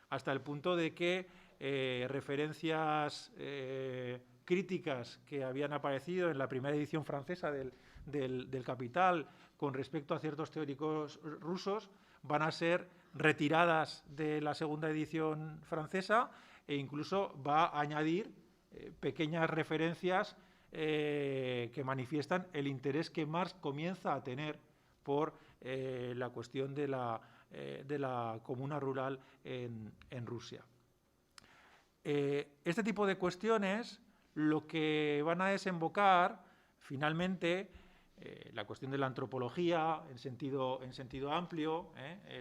hasta el punto de que referencias críticas que habían aparecido en la primera edición francesa del Capital con respecto a ciertos teóricos rusos van a ser retiradas de la segunda edición francesa, e incluso va a añadir pequeñas referencias que manifiestan el interés que Marx comienza a tener por la cuestión de la comuna rural en Rusia. Este tipo de cuestiones lo que van a desembocar finalmente la cuestión de la antropología en sentido amplio,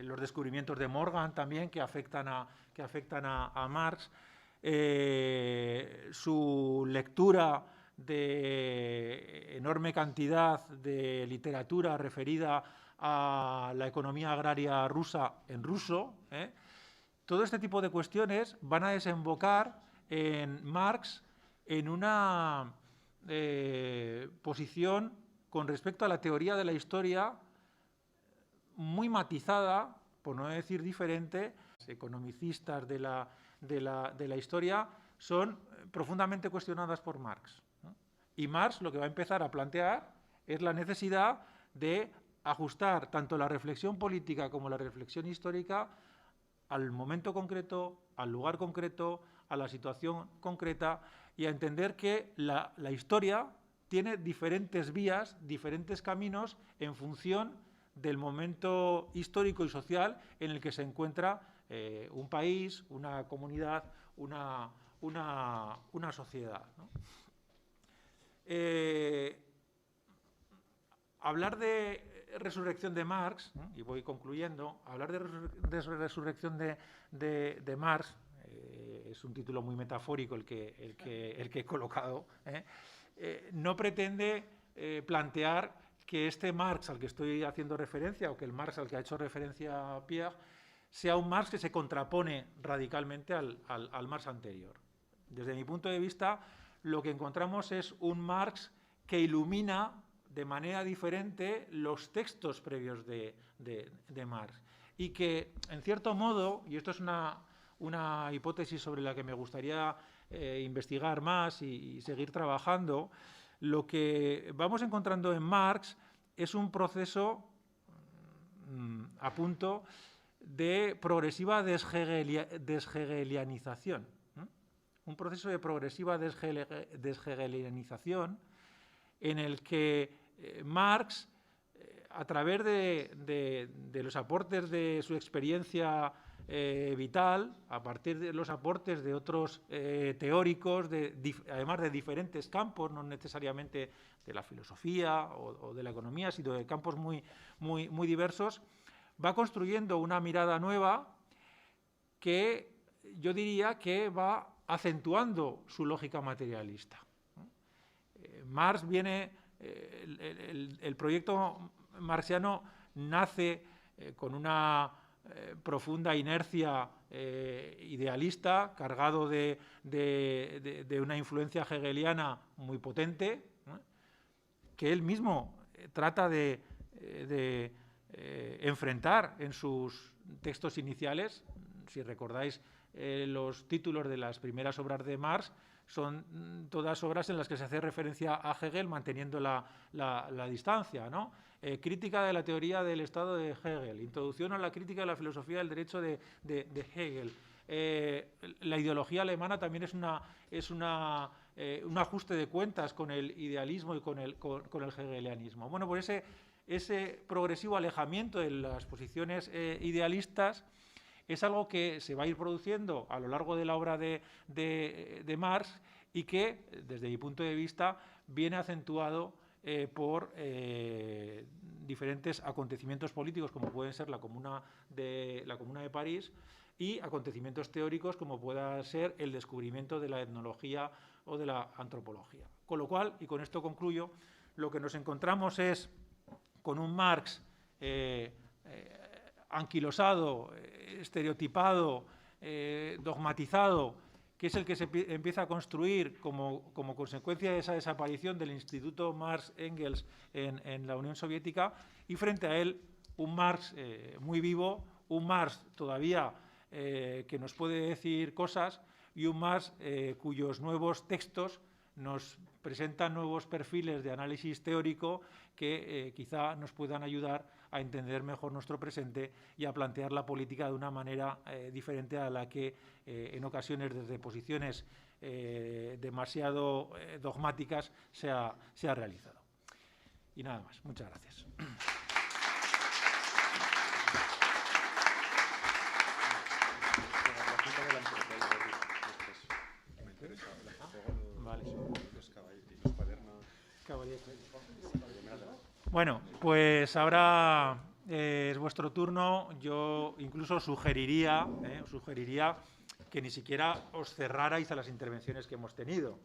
los descubrimientos de Morgan también que afectan a Marx, su lectura de enorme cantidad de literatura referida a la economía agraria rusa en ruso. Todo este tipo de cuestiones van a desembocar en Marx en una posición con respecto a la teoría de la historia muy matizada, por no decir diferente. Los economicistas de la historia son profundamente cuestionadas por Marx, ¿no? Y Marx lo que va a empezar a plantear es la necesidad de ajustar tanto la reflexión política como la reflexión histórica al momento concreto, al lugar concreto, a la situación concreta, y a entender que la historia tiene diferentes vías, diferentes caminos en función del momento histórico y social en el que se encuentra un país, una comunidad, una sociedad, ¿no? Hablar de resurrección de Marx, ¿no? Y voy concluyendo, hablar de resurrección de Marx, es un título muy metafórico el que he colocado, no pretende plantear que este Marx al que estoy haciendo referencia, o que el Marx al que ha hecho referencia Pierre, sea un Marx que se contrapone radicalmente al Marx anterior. Desde mi punto de vista, lo que encontramos es un Marx que ilumina de manera diferente los textos previos de Marx, y que, en cierto modo, y esto es una hipótesis sobre la que me gustaría investigar más y seguir trabajando, lo que vamos encontrando en Marx es un proceso a punto de progresiva deshegelianización, ¿no? Un proceso de progresiva deshegelianización en el que Marx, a través de los aportes de su experiencia vital, a partir de los aportes de otros teóricos, además de diferentes campos, no necesariamente de la filosofía o de la economía, sino de campos muy diversos, va construyendo una mirada nueva que yo diría que va acentuando su lógica materialista. Marx viene, el proyecto marxiano nace con una profunda inercia idealista, cargado de una influencia hegeliana muy potente, ¿no?, que él mismo trata de enfrentar en sus textos iniciales. Si recordáis, los títulos de las primeras obras de Marx son todas obras en las que se hace referencia a Hegel manteniendo la distancia, ¿no? Crítica de la teoría del Estado de Hegel, introducción a la crítica de la filosofía del derecho de Hegel. La ideología alemana también es un ajuste de cuentas con el idealismo y con el hegelianismo. Bueno, pues ese progresivo alejamiento de las posiciones idealistas es algo que se va a ir produciendo a lo largo de la obra de Marx, y que, desde mi punto de vista, viene acentuado por diferentes acontecimientos políticos, como pueden ser la Comuna de París, y acontecimientos teóricos, como pueda ser el descubrimiento de la etnología o de la antropología. Con lo cual, y con esto concluyo, lo que nos encontramos es con un Marx anquilosado, estereotipado, dogmatizado, que es el que se empieza a construir como consecuencia de esa desaparición del Instituto Marx-Engels en la Unión Soviética, y frente a él un Marx muy vivo, un Marx todavía que nos puede decir cosas, y un Marx cuyos nuevos textos nos presentan nuevos perfiles de análisis teórico que quizá nos puedan ayudar a entender mejor nuestro presente y a plantear la política de una manera diferente a la que en ocasiones, desde posiciones demasiado dogmáticas, se ha realizado. Y nada más. Muchas gracias. Bueno, pues ahora es vuestro turno. Yo incluso sugeriría que ni siquiera os cerrarais a las intervenciones que hemos tenido,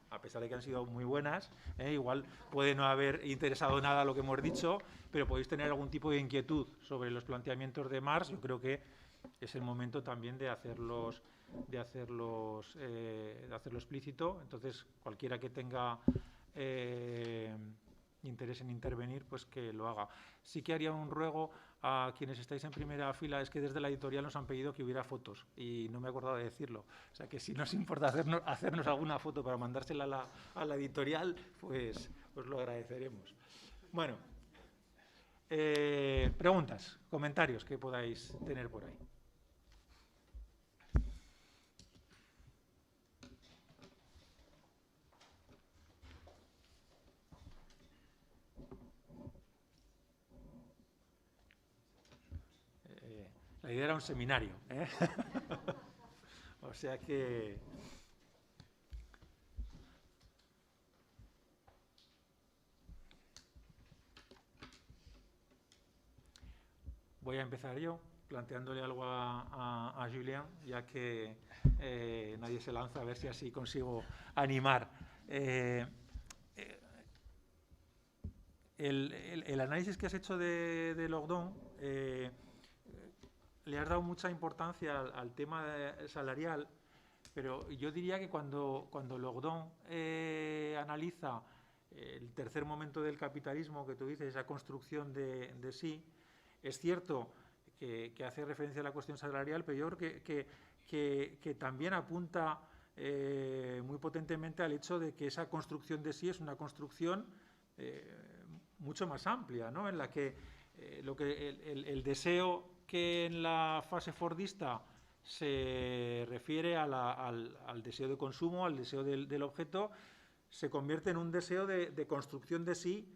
a pesar de que han sido muy buenas. Igual puede no haber interesado nada lo que hemos dicho, pero podéis tener algún tipo de inquietud sobre los planteamientos de Marx. Yo creo que es el momento también de hacerlo explícito. Entonces, cualquiera que tenga interés en intervenir, pues que lo haga. Sí que haría un ruego a quienes estáis en primera fila, es que desde la editorial nos han pedido que hubiera fotos y no me he acordado de decirlo. O sea, que si nos importa hacernos alguna foto para mandársela a la editorial, pues os lo agradeceremos. Bueno, preguntas, comentarios que podáis tener por ahí. La idea era un seminario, o sea que... Voy a empezar yo, planteándole algo a Julien, ya que nadie se lanza, a ver si así consigo animar. El análisis que has hecho de lockdown, le has dado mucha importancia al tema salarial, pero yo diría que cuando Lockdown analiza el tercer momento del capitalismo, que tú dices, esa construcción de sí, es cierto que hace referencia a la cuestión salarial, pero yo creo que también apunta muy potentemente al hecho de que esa construcción de sí es una construcción mucho más amplia, ¿no? En la que el deseo que en la fase fordista se refiere al deseo de consumo, al deseo del objeto, se convierte en un deseo de construcción de sí,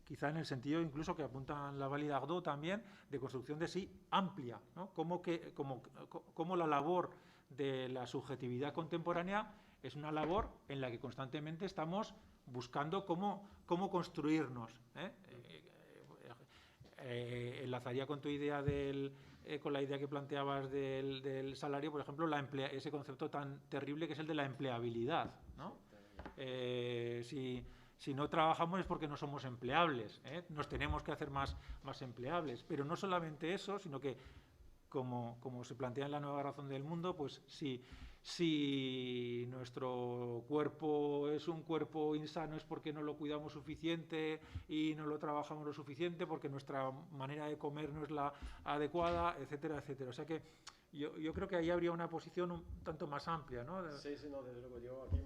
quizá en el sentido incluso que apunta la válida Agdó también, de construcción de sí amplia, ¿no? Como la labor de la subjetividad contemporánea es una labor en la que constantemente estamos buscando cómo construirnos. Enlazaría con tu idea con la idea que planteabas del salario, por ejemplo, ese concepto tan terrible que es el de la empleabilidad, ¿no? Si no trabajamos es porque no somos empleables, nos tenemos que hacer más empleables, pero no solamente eso, sino que como se plantea en la nueva razón del mundo, pues si nuestro cuerpo es un cuerpo insano es porque no lo cuidamos suficiente y no lo trabajamos lo suficiente, porque nuestra manera de comer no es la adecuada, etcétera, etcétera. O sea que yo creo que ahí habría una posición un tanto más amplia, ¿no? Sí, no, desde luego. Yo aquí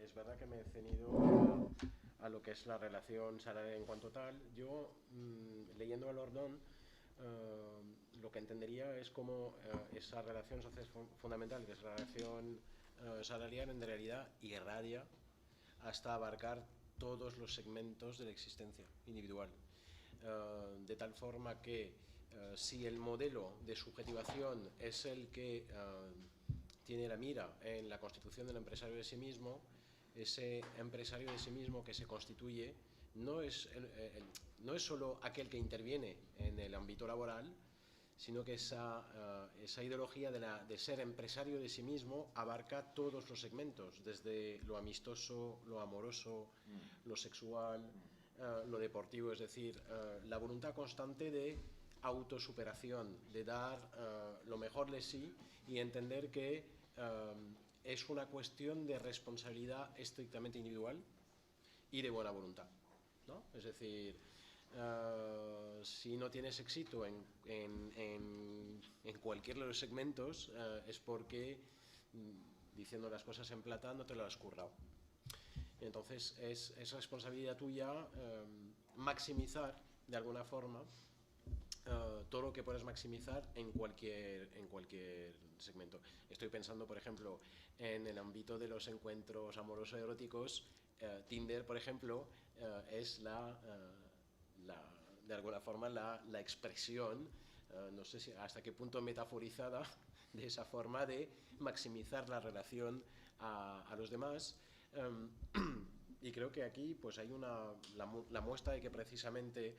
es verdad que me he ceñido a lo que es la relación salarial en cuanto tal. Yo, leyendo a Lockdown, lo que entendería es cómo esa relación social fundamental, que es la relación salarial, en realidad irradia hasta abarcar todos los segmentos de la existencia individual. De tal forma que si el modelo de subjetivación es el que tiene la mira en la constitución del empresario de sí mismo, ese empresario de sí mismo que se constituye no es solo aquel que interviene en el ámbito laboral, sino que esa ideología de ser empresario de sí mismo abarca todos los segmentos, desde lo amistoso, lo amoroso, lo sexual, lo deportivo, es decir, la voluntad constante de autosuperación, de dar lo mejor de sí y entender que es una cuestión de responsabilidad estrictamente individual y de buena voluntad, ¿no? Es decir, si no tienes éxito en cualquiera de los segmentos es porque, diciendo las cosas en plata, no te lo has currado. Entonces es responsabilidad tuya maximizar de alguna forma todo lo que puedes maximizar en cualquier segmento. Estoy pensando, por ejemplo, en el ámbito de los encuentros amorosos eróticos. Tinder, por ejemplo, es de alguna forma la expresión, no sé hasta qué punto metaforizada, de esa forma de maximizar la relación a los demás. Y creo que aquí pues hay la muestra de que precisamente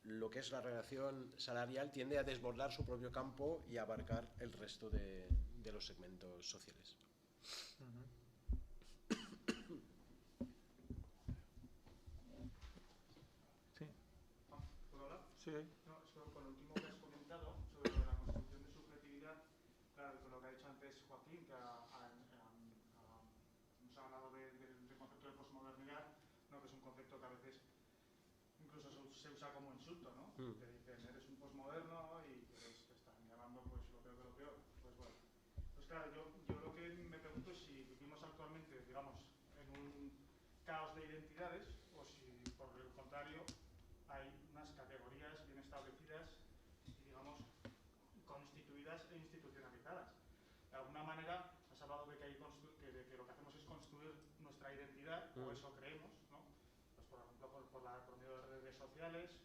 lo que es la relación salarial tiende a desbordar su propio campo y a abarcar el resto de los segmentos sociales. Sí. ¿Puedo hablar? Sí. No, es que con lo último que has comentado sobre lo de la construcción de subjetividad, claro, con lo que ha dicho antes Joaquín, que nos ha hablado del concepto de posmodernidad, ¿no? Que es un concepto que a veces incluso se usa como insulto, ¿no? Te dicen, eres un posmoderno y te están llamando pues lo peor de lo peor. Pues bueno, pues claro, yo lo que me pregunto es si vivimos actualmente, digamos, en un caos de identidades o si por el contrario hay unas categorías bien establecidas y, digamos, constituidas e institucionalizadas. De alguna manera, has hablado de que, de que lo que hacemos es construir nuestra identidad, o eso creemos, ¿no? Pues por ejemplo, por medio de redes sociales,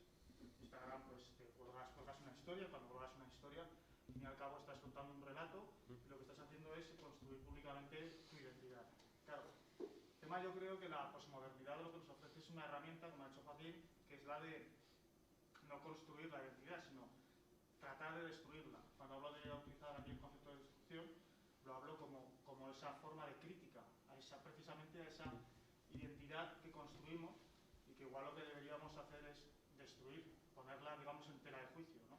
Instagram, pues te cuelgas una historia, cuando cuelgas una historia, al fin y al cabo estás contando un relato, y lo que estás haciendo es construir públicamente tu identidad. Claro, el tema yo creo que la posmodernidad lo que nos ofrece es una herramienta, como ha dicho Joaquín, que es la de no construir la identidad, sino tratar de destruirla. Cuando hablo de utilizar aquí el concepto de destrucción, lo hablo como esa forma de crítica, precisamente a esa identidad que construimos y que igual lo que deberíamos hacer es destruir, ponerla, digamos, en tela de juicio, ¿no?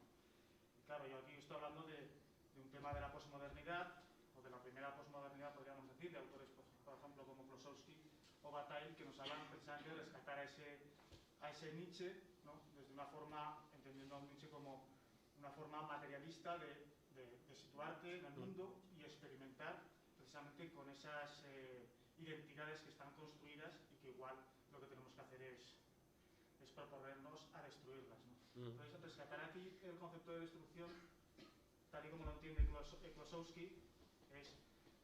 Y claro, yo aquí estoy hablando de un tema de la posmodernidad, o de la primera posmodernidad, podríamos decir, de autores, por ejemplo, como Klossowski o Bataille, que nos hablan precisamente de rescatar a ese Nietzsche, ¿no? Desde una forma, entendiendo a un Nietzsche como una forma materialista de situarte en el mundo y experimentar precisamente con esas identidades que están construidas y que igual lo que tenemos que hacer es proponernos a destruirlas, ¿no? Entonces, rescatar aquí el concepto de destrucción, tal y como lo entiende Klossowski, es,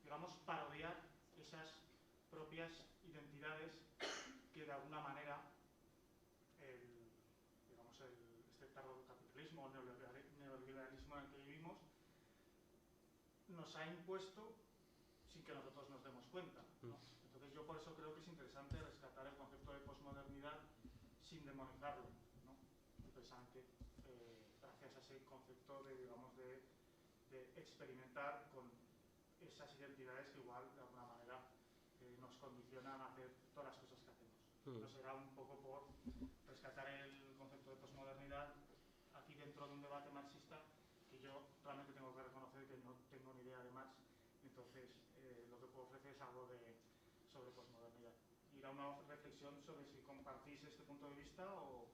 digamos, parodiar esas propias identidades que de alguna manera este tardocapitalismo o neoliberalismo en el que vivimos nos ha impuesto sin que nosotros nos demos cuenta, ¿no? Entonces yo por eso creo que es interesante rescatar el concepto de posmodernidad sin demonizarlo, ¿no? Y precisamente gracias a ese concepto de, digamos, de experimentar con esas identidades que igual de alguna manera nos condicionan a hacer todas las cosas que hacemos. Pero será un poco por rescatar el concepto de posmodernidad aquí dentro de un debate marxista que yo realmente tengo que reconocer que no tengo ni idea de Marx, entonces lo que puedo ofrecer es algo sobre posmodernidad. Y era una reflexión sobre si compartís este punto de vista o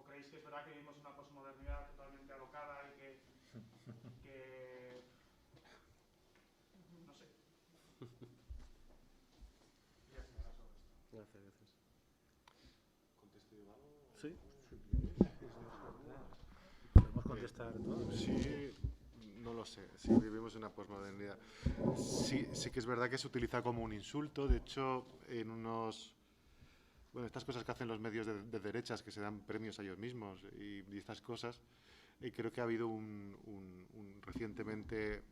creéis que es verdad que vivimos una posmodernidad totalmente alocada y que no sé. Y así era sobre esto. Gracias. ¿Contesto yo algo? Sí. ¿Podemos contestar todos? Sí, no lo sé. Sí, vivimos una posmodernidad. Sí que es verdad que se utiliza como un insulto. De hecho, en estas cosas que hacen los medios de derechas, que se dan premios a ellos mismos y estas cosas, creo que ha habido recientemente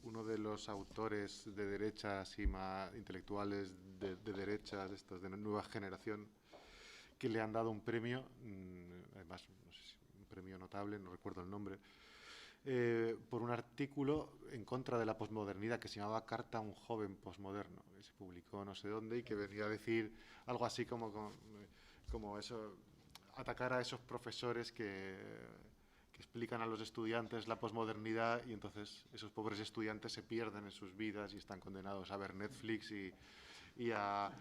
uno de los autores de derechas y más intelectuales de derechas, estos de nueva generación, que le han dado un premio, además, no sé si un premio notable, no recuerdo el nombre, por un artículo en contra de la posmodernidad que se llamaba Carta a un joven posmoderno, que se publicó no sé dónde y que venía a decir algo así como eso, atacar a esos profesores que explican a los estudiantes la posmodernidad y entonces esos pobres estudiantes se pierden en sus vidas y están condenados a ver Netflix y a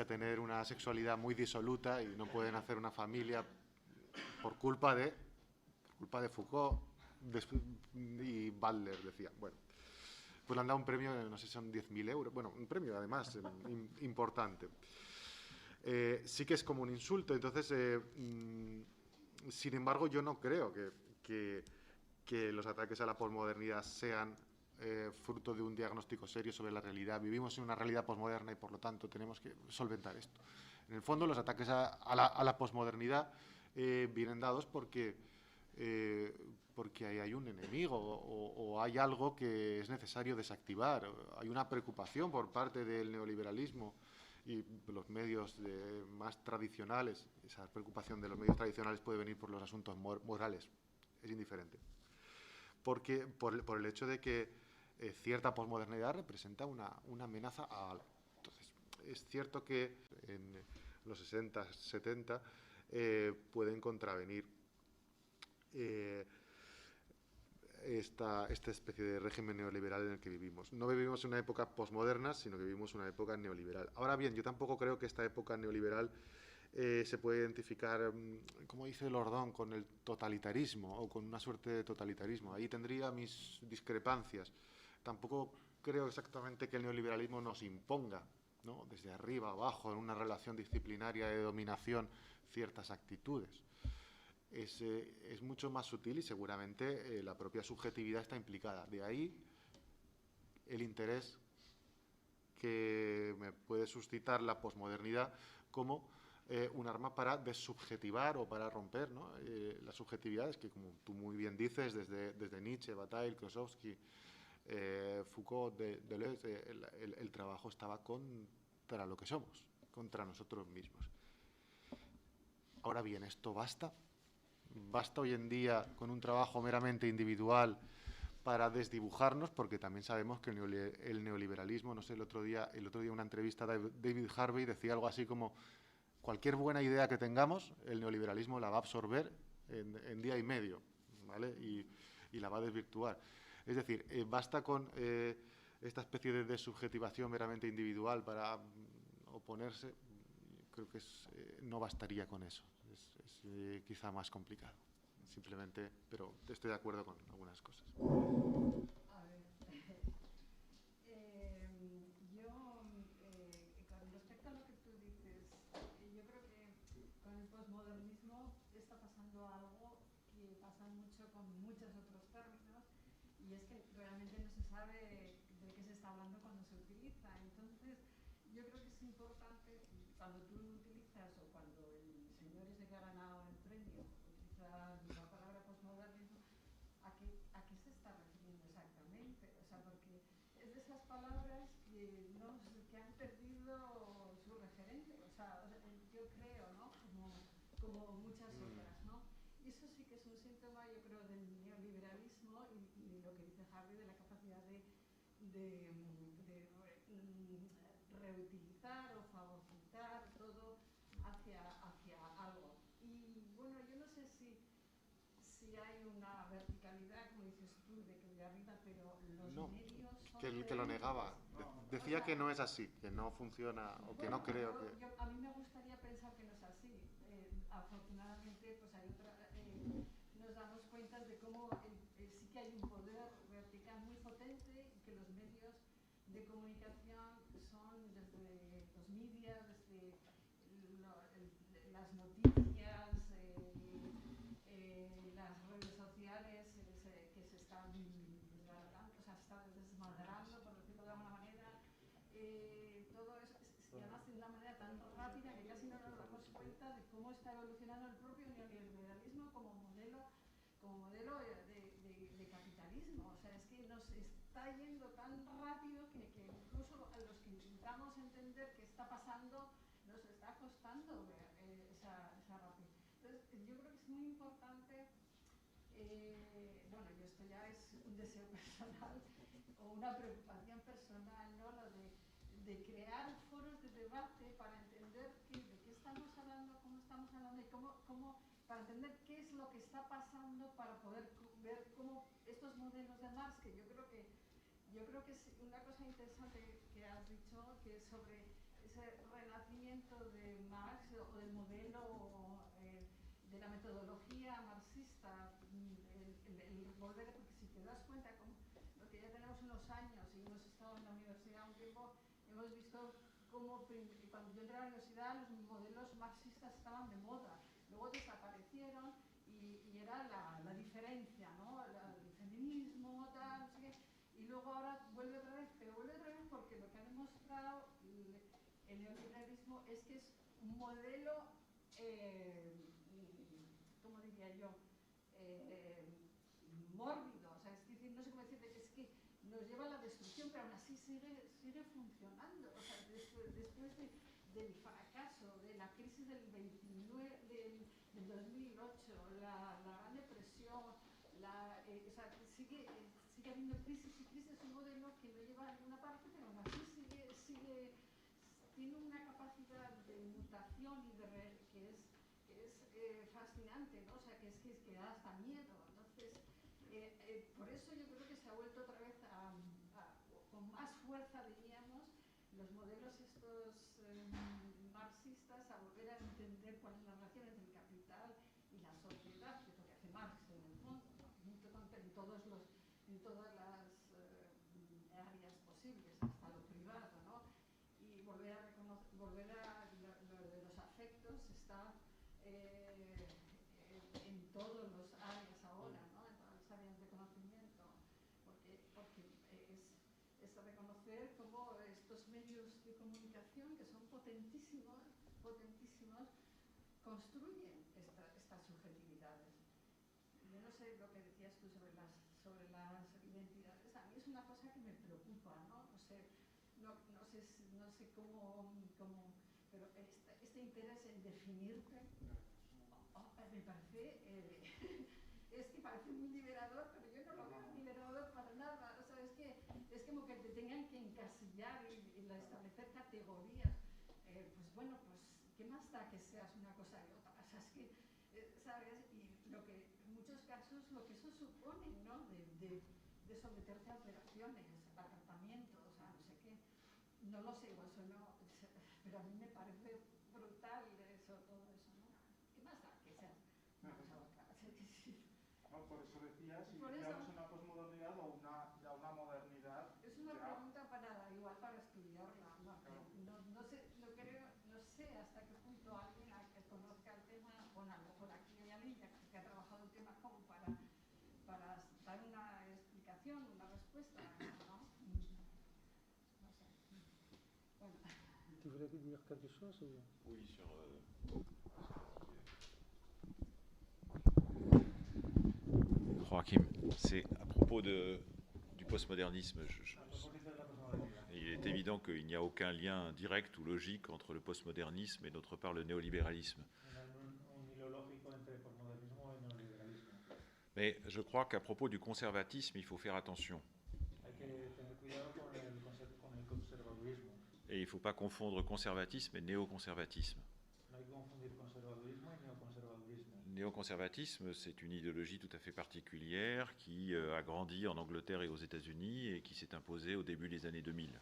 tener una sexualidad muy disoluta y no pueden hacer una familia por culpa de Foucault y Butler, decía. Bueno, pues le han dado un premio, no sé si son 10.000 euros, bueno, un premio además importante. Sí que es como un insulto, entonces, sin embargo, yo no creo que los ataques a la posmodernidad sean fruto de un diagnóstico serio sobre la realidad. Vivimos en una realidad posmoderna y, por lo tanto, tenemos que solventar esto. En el fondo, los ataques a la posmodernidad vienen dados porque hay un enemigo o hay algo que es necesario desactivar. Hay una preocupación por parte del neoliberalismo y los medios más tradicionales, esa preocupación de los medios tradicionales puede venir por los asuntos morales, es indiferente. Porque por el hecho de que cierta posmodernidad representa una amenaza a algo. Entonces, es cierto que en los 60, 70 pueden contravenir esta especie de régimen neoliberal en el que vivimos. No vivimos en una época posmoderna, sino que vivimos una época neoliberal. Ahora bien, yo tampoco creo que esta época neoliberal se puede identificar, como dice Lordón, con el totalitarismo o con una suerte de totalitarismo. Ahí tendría mis discrepancias. Tampoco creo exactamente que el neoliberalismo nos imponga, ¿no?, desde arriba abajo, en una relación disciplinaria de dominación, ciertas actitudes. Es mucho más sutil y seguramente la propia subjetividad está implicada. De ahí el interés que me puede suscitar la posmodernidad como un arma para desubjetivar o para romper, ¿no?, las subjetividades que, como tú muy bien dices, desde Nietzsche, Bataille, Krosowski, Foucault, Deleuze, el trabajo estaba contra lo que somos, contra nosotros mismos. Ahora bien, ¿esto basta? ¿Basta hoy en día con un trabajo meramente individual para desdibujarnos? Porque también sabemos que el neoliberalismo, no sé, el otro día una entrevista de David Harvey decía algo así como: cualquier buena idea que tengamos, el neoliberalismo la va a absorber en día y medio, ¿vale? Y la va a desvirtuar. Es decir, basta con esta especie de desubjetivación meramente individual para oponerse. Creo que no bastaría con eso. Es quizá más complicado, simplemente, pero estoy de acuerdo con algunas cosas. A ver, yo, con respecto a lo que tú dices, yo creo que con el posmodernismo está pasando algo que pasa mucho con muchos otros términos, y es que realmente no se sabe de qué se está hablando cuando se utiliza. Entonces, yo creo que es importante, cuando tú utilizas, o cuando el señor ese que ha ganado el premio utiliza la palabra posmodernismo, ¿a qué se está refiriendo exactamente? O sea, porque es de esas palabras que han perdido su referente. O sea, yo creo, ¿no?, como muchas otras, ¿no? Y eso sí que es un síntoma, yo creo, del neoliberalismo y lo que dice Harvey, de la capacidad de reutilizar o fagocitar todo hacia algo. Y bueno, yo no sé si hay una verticalidad, como dices tú, de arriba, pero los No, medios son que lo negaba. Decía que no es así, que no funciona, o que no creo que... A mí me gustaría pensar que no es así. Afortunadamente, pues hay nos damos cuenta de cómo sí que hay un poder vertical muy potente, y que los medios de comunicación son, desde los medios, desde las noticias, las redes sociales, que se están desgarrando, o sea, se están desmadrando, por decirlo de alguna manera. Todo eso, y además de una manera tan rápida que casi no nos damos cuenta de cómo está evolucionando el propio neoliberalismo como modelo de capitalismo. O sea, es que nos está yendo tan rápido que incluso a los que intentamos entender qué está pasando nos está costando ver esa rapidez. Entonces, yo creo que es muy importante, bueno, y esto ya es un deseo personal o una preocupación personal, ¿no?, lo de crear foros de debate para entender de qué estamos hablando, cómo estamos hablando, y cómo para entender qué es lo que está pasando, para poder ver cómo estos modelos de Marx, que yo creo que es una cosa interesante que has dicho, que es sobre ese renacimiento de Marx o del modelo, de la metodología marxista, el volver, porque si te das cuenta, porque ya tenemos unos años y hemos estado en la universidad un tiempo, hemos visto cómo cuando yo entré a la universidad los modelos marxistas estaban de moda, luego desaparecieron y era la diferencia, ¿no?, el feminismo, tal, no sé qué, y luego ahora vuelve otra vez, pero vuelve otra vez porque lo que ha demostrado el neoliberalismo es que es un modelo, ¿cómo diría yo?, mórbido. O sea, es decir, no sé cómo decirte, es que nos lleva a la destrucción, pero aún así sigue funcionando. O sea, después del fracaso, de la crisis del 29, del 2008, la Gran Depresión, o sea, sigue habiendo crisis y crisis, es un modelo que no lleva a ninguna parte, pero aún así tiene una capacidad de mutación y que es fascinante, ¿no? O sea, que da hasta miedo. Entonces, por eso yo creo que se ha vuelto otra vez con más fuerza, diríamos, los modelos estos marxistas, a volver a entender cuál es la relación entre el capital y la sociedad, que es lo que hace Marx en el fondo, ¿no? En todas las áreas posibles, hasta lo privado, ¿no? Y volver a reconocer, lo de los afectos está en todas las áreas ahora, ¿no? En todas las áreas de conocimiento, porque es reconocer cómo estos medios de comunicación, que son potentísimos, construyen estas subjetividades. Yo no sé lo que decías tú sobre las identidades. A mí es una cosa que me preocupa, ¿no? No sé cómo pero este interés en definirte me parece es que parece muy liberador, pero yo no lo veo liberador para nada. O sea, es como que te tengan que encasillar y establecer categorías. Pues bueno, pues ¿qué más da que seas una cosa y otra? O sea, es que, ¿sabes? Y lo que en muchos casos lo que eso supone, ¿no? De someterte a operaciones, a tratamientos, o sea, no sé qué. No lo sé, eso no, pero a mí me parece brutal todo eso, ¿no? ¿Qué más da que seas una cosa u otra? No, por eso decía si Por vivíamos eso, una posmodernidad o una modernidad. es una ya, pregunta igual para estudiarla. claro. No sé hasta qué punto alguien que conozca el tema, bueno, a lo mejor aquí hay alguien que ha trabajado el tema como para dar una explicación, una respuesta, ¿no? No sé. Bueno. Tu voulais dire quelque chose ou... Oui, Joachim, c'est à propos du postmodernisme. Il est évident qu'il n'y a aucun lien direct ou logique entre le postmodernisme et d'autre part le néolibéralisme. Mais je crois qu'à propos du conservatisme, il faut faire attention. Et il ne faut pas confondre conservatisme et néoconservatisme. Néoconservatisme, c'est une idéologie tout à fait particulière qui a grandi en Angleterre et aux États-Unis et qui s'est imposée au début des années 2000.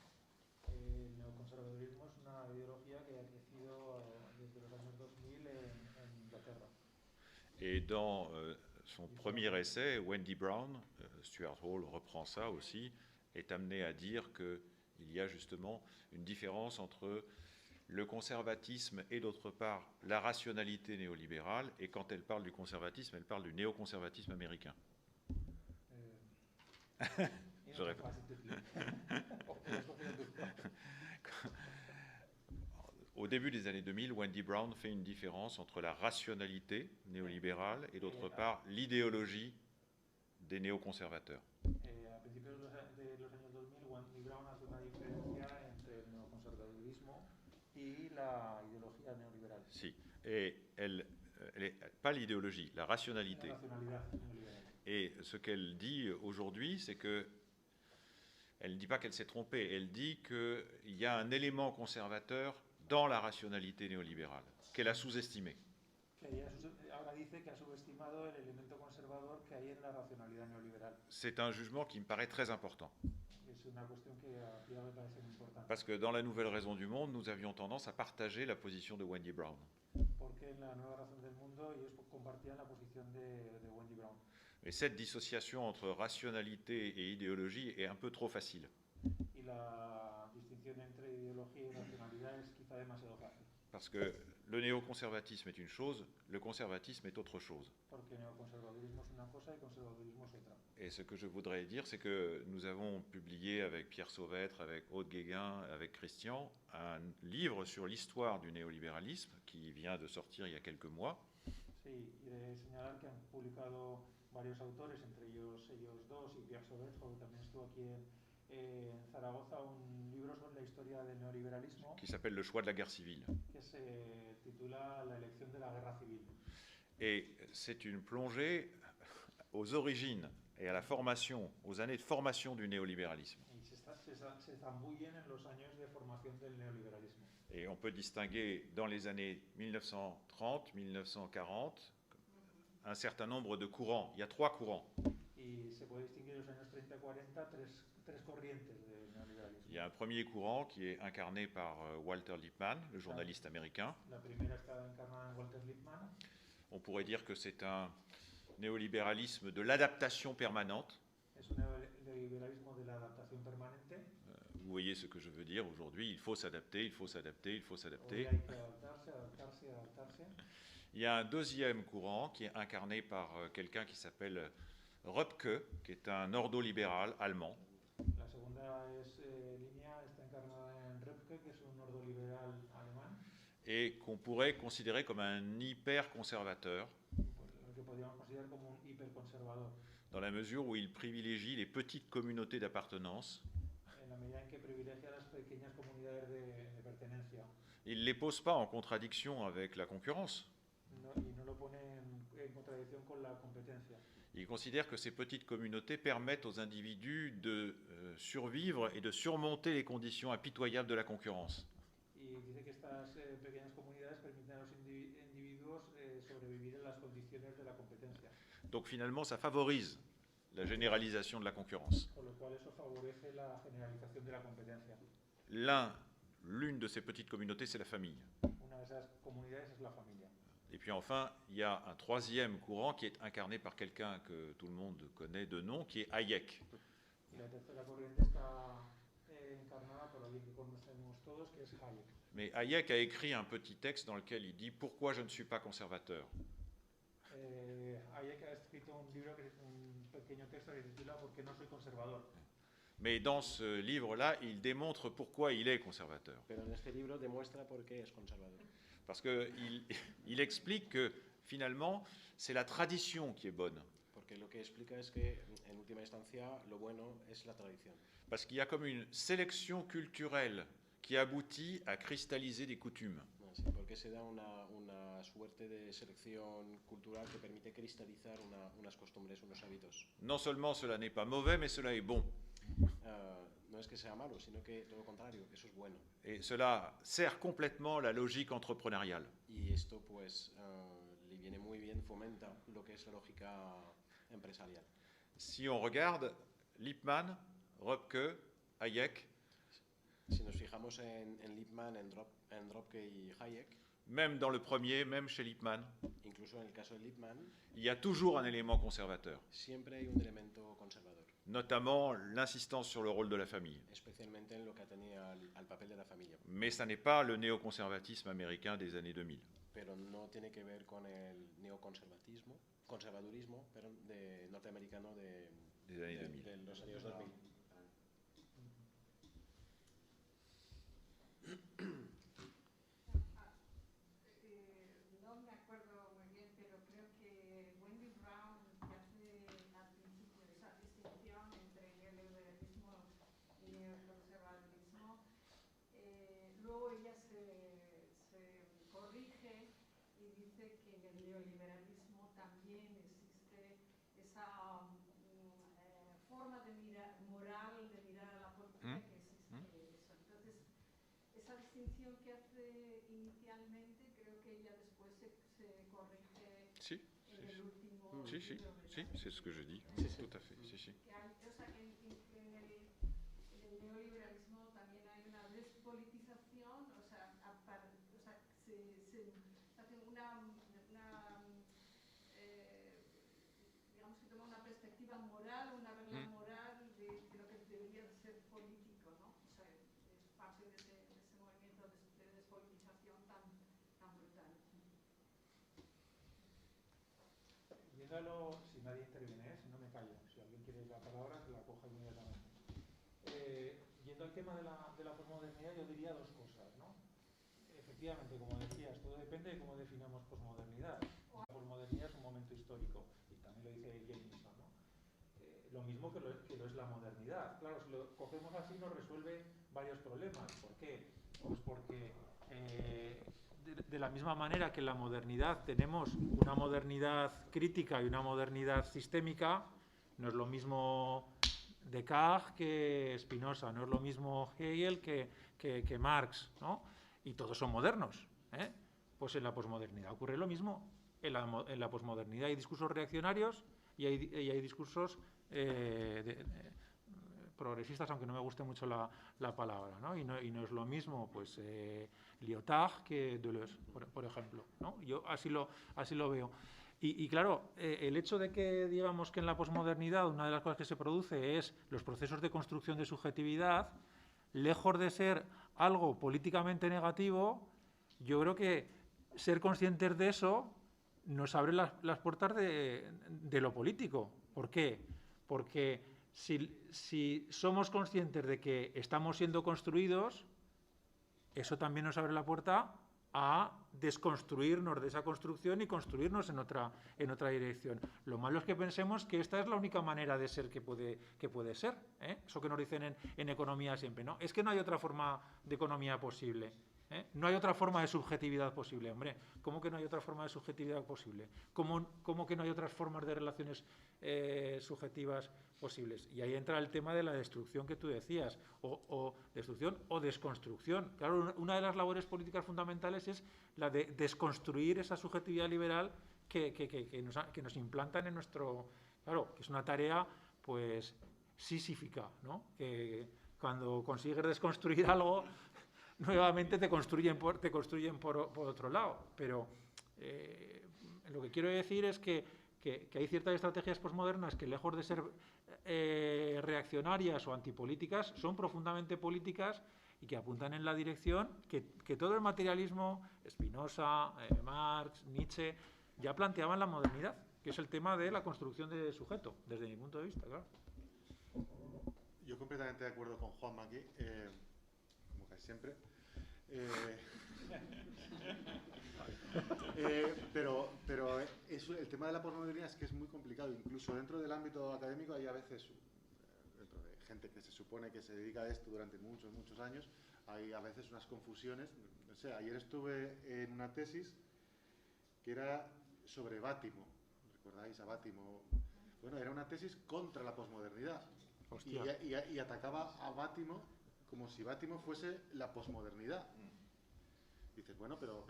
Et dans son premier essai, Wendy Brown, Stuart Hall reprend ça aussi, est amené à dire qu'il y a justement une différence entre le conservatisme et d'autre part la rationalité néolibérale, et quand elle parle du conservatisme, elle parle du néoconservatisme américain. Je répète. Au début des années 2000, Wendy Brown fait une différence entre la rationalité néolibérale et d'autre part l'idéologie des néoconservateurs. A principios de los años 2000, Wendy Brown hace una diferencia entre el neoconservadurismo y la ideología neoliberal. Si, et elle pas l'idéologie, la rationalité. La rationalidad neoliberal. Et ce qu'elle dit aujourd'hui, c'est que elle ne dit pas qu'elle s'est trompée, elle dit qu'il y a un élément conservateur dans la rationalité néolibérale, qu'elle a sous-estimé. C'est un jugement qui me paraît très important. Parce que dans la Nouvelle Raison du Monde, nous avions tendance à partager la position de Wendy Brown. Et cette dissociation entre rationalité et idéologie est un peu trop facile. Parce que le néoconservatisme est une chose, le conservatisme est autre chose. Et ce que je voudrais dire, c'est que nous avons publié avec Pierre Sauvêtre, avec Aude Guéguin, avec Christian, un livre sur l'histoire du néolibéralisme qui vient de sortir il y a quelques mois. Sí, y de señalar que han publicado varios autores, entre ellos dos, y Pierre Sauvêtre, que también estuvo aquí en Zaragoza un libro sobre la historia del neoliberalismo qui s'appelle Le choix de la guerre civile. que se titula La elección de la guerra civil. Et c'est une plongée aux origines et à la formation, aux années de formation du néolibéralisme. Y se zambullen en los años de formación del neoliberalismo. Et on peut distinguer dans les années 1930, 1940, un certain nombre de courants. Il y a 3 courants. Y se puede distinguir en los años 30-40 tres corrientes del neoliberalismo. Il y a un premier courant qui est incarné par Walter Lippmann, le journaliste américain. La primera está encarnada en Walter Lippmann. On pourrait dire que c'est un néolibéralisme de l'adaptation permanente. Es un neoliberalismo de la adaptación permanente. Vous voyez ce que je veux dire aujourd'hui, il faut s'adapter, il faut s'adapter, il faut Hoy s'adapter. hay que adaptarse, adaptarse, adaptarse. Il y a un deuxième courant qui est incarné par quelqu'un qui s'appelle Röpke, qui est un ordolibéral allemand. La segunda línea está encarnada en Röpke, que es un ordoliberal alemán, Et qu'on pourrait considérer comme un hyper-conservateur, lo que podríamos considerar como un hiperconservador, dans la mesure où il privilégie les petites communautés d'appartenance. en la medida en que privilegia las pequeñas comunidades de pertenencia. Il ne les pose pas en contradiction avec la concurrence. Y no lo pone en contradicción con la competencia. Il considère que ces petites communautés permettent aux individus de survivre et de surmonter les conditions impitoyables de la concurrence. Y dice que estas pequeñas comunidades permiten a los individuos sobrevivir en las condiciones de la competencia, Donc finalement, ça favorise la généralisation de la concurrence. con lo cual eso favorece la generalización de la competencia. L'une de ces petites communautés, c'est la famille. Una de esas comunidades es la familia. Et puis enfin, il y a un troisième courant qui est incarné par quelqu'un que tout le monde connaît de nom, qui est Hayek. Y la tercera corriente está encarnada por alguien que conocemos todos, que es Hayek. Mais Hayek a écrit un petit texte dans lequel il dit « Pourquoi je ne suis pas conservateur ?» Hayek ha escrito un libro, un pequeño texto que se titula ¿Por qué no soy conservador? Mais dans ce livre-là, il démontre pourquoi il est conservateur. Pero en este libro demuestra por qué es conservador. Parce qu'il explique que finalement, c'est la tradition qui est bonne. Porque lo que explica es que, en última instancia, lo bueno es la tradición. Parce qu'il y a comme une sélection culturelle qui aboutit à cristalliser des coutumes. Sí, porque se da una suerte de selección cultural que permite cristalizar unas costumbres, unos hábitos. Non seulement cela n'est pas mauvais, mais cela est bon. No es que sea malo, sino que todo lo contrario, eso es bueno. Et cela sert complètement la logique entrepreneuriale. Y esto, pues, le viene muy bien, fomenta lo que es la lógica empresarial. Si on regarde Lippmann, Röpke, Hayek, Si nos fijamos en Lippmann, en Röpke y Hayek, même dans le premier, même chez Lippmann, incluso en el caso de Lippmann, il y a toujours un élément conservateur, siempre hay un elemento conservador, notamment l'insistance sur le rôle de la famille. especialmente en lo que atañe al papel de la familia. Mais ça n'est pas le néoconservatisme américain des années 2000. Pero no tiene que ver con el conservadurismo norteamericano Des années 2000. de los años 2000. No me acuerdo muy bien, pero creo que Wendy Brown que hace al principio esa distinción entre neoliberalismo y neoconservadurismo. Luego ella se corrige y dice que en el neoliberalismo también existe esa forma de mirar moral, de mirar a la política que existe eso. Entonces, esa distinción que hace inicialmente, creo que ella después se corrige Si, en el último si, libro, si, ¿verdad? c'est ce que je dis, tout à fait. Si, si. Que hay, o sea, que en el neoliberalismo también hay una despolitización, o sea, se hace digamos que toma una perspectiva moral, una regla moral de lo que debería de ser político, ¿no? O sea, es parte de ese movimiento de despolitización tan brutal. Viéndolo, si nadie interviene, si no me callo, si alguien quiere la palabra, que la coja inmediatamente. Yendo al tema de la posmodernidad, yo diría dos cosas, ¿no? Efectivamente, como decías, todo depende de cómo definamos posmodernidad. La posmodernidad es un momento histórico, y también lo dice Jameson, ¿no? lo mismo que lo es la modernidad. Claro, si lo cogemos así nos resuelve varios problemas. ¿Por qué? Pues porque de la misma manera que en la modernidad tenemos una modernidad crítica y una modernidad sistémica, no es lo mismo Descartes que Spinoza, no es lo mismo Hegel que Marx, ¿no? Y todos son modernos, ¿eh? Pues en la posmodernidad ocurre lo mismo. En la posmodernidad hay discursos reaccionarios y hay discursos progresistas, aunque no me guste mucho la palabra, ¿no? Y no es lo mismo pues Lyotard que Deleuze, por ejemplo, ¿no? Yo así lo veo. Y claro, el hecho de que digamos que en la posmodernidad una de las cosas que se produce es los procesos de construcción de subjetividad, lejos de ser algo políticamente negativo, yo creo que ser conscientes de eso nos abre las puertas de lo político. ¿Por qué? Porque si somos conscientes de que estamos siendo construidos, eso también nos abre la puerta a desconstruirnos de esa construcción y construirnos en otra dirección. Lo malo es que pensemos que esta es la única manera de ser que puede ser, ¿eh? Eso que nos dicen en economía siempre, ¿no? Es que no hay otra forma de economía posible, ¿eh? No hay otra forma de subjetividad posible. Hombre, ¿cómo que no hay otra forma de subjetividad posible? ¿Cómo que no hay otras formas de relaciones subjetivas posibles? Y ahí entra el tema de la destrucción que tú decías, o destrucción o desconstrucción. Claro, una de las labores políticas fundamentales es la de desconstruir esa subjetividad liberal que nos implantan en nuestro... Claro, que es una tarea, pues, sísífica, ¿no? Que cuando consigues desconstruir algo, nuevamente te construyen por otro lado. Pero lo que quiero decir es que hay ciertas estrategias posmodernas que, lejos de ser reaccionarias o antipolíticas, son profundamente políticas y que apuntan en la dirección que todo el materialismo, Spinoza, Marx, Nietzsche, ya planteaban la modernidad, que es el tema de la construcción de sujeto, desde mi punto de vista, claro. Yo completamente de acuerdo con Juanma aquí, como casi siempre. Pero el tema de la posmodernidad es que es muy complicado. Incluso dentro del ámbito académico hay a veces, dentro de gente que se supone que se dedica a esto durante muchos años, hay a veces unas confusiones. No sé, ayer estuve en una tesis que era sobre Bátimo. ¿Recordáis a Bátimo? Bueno, era una tesis contra la posmodernidad. Y atacaba a Bátimo como si Bátimo fuese la posmodernidad. Dices, bueno, pero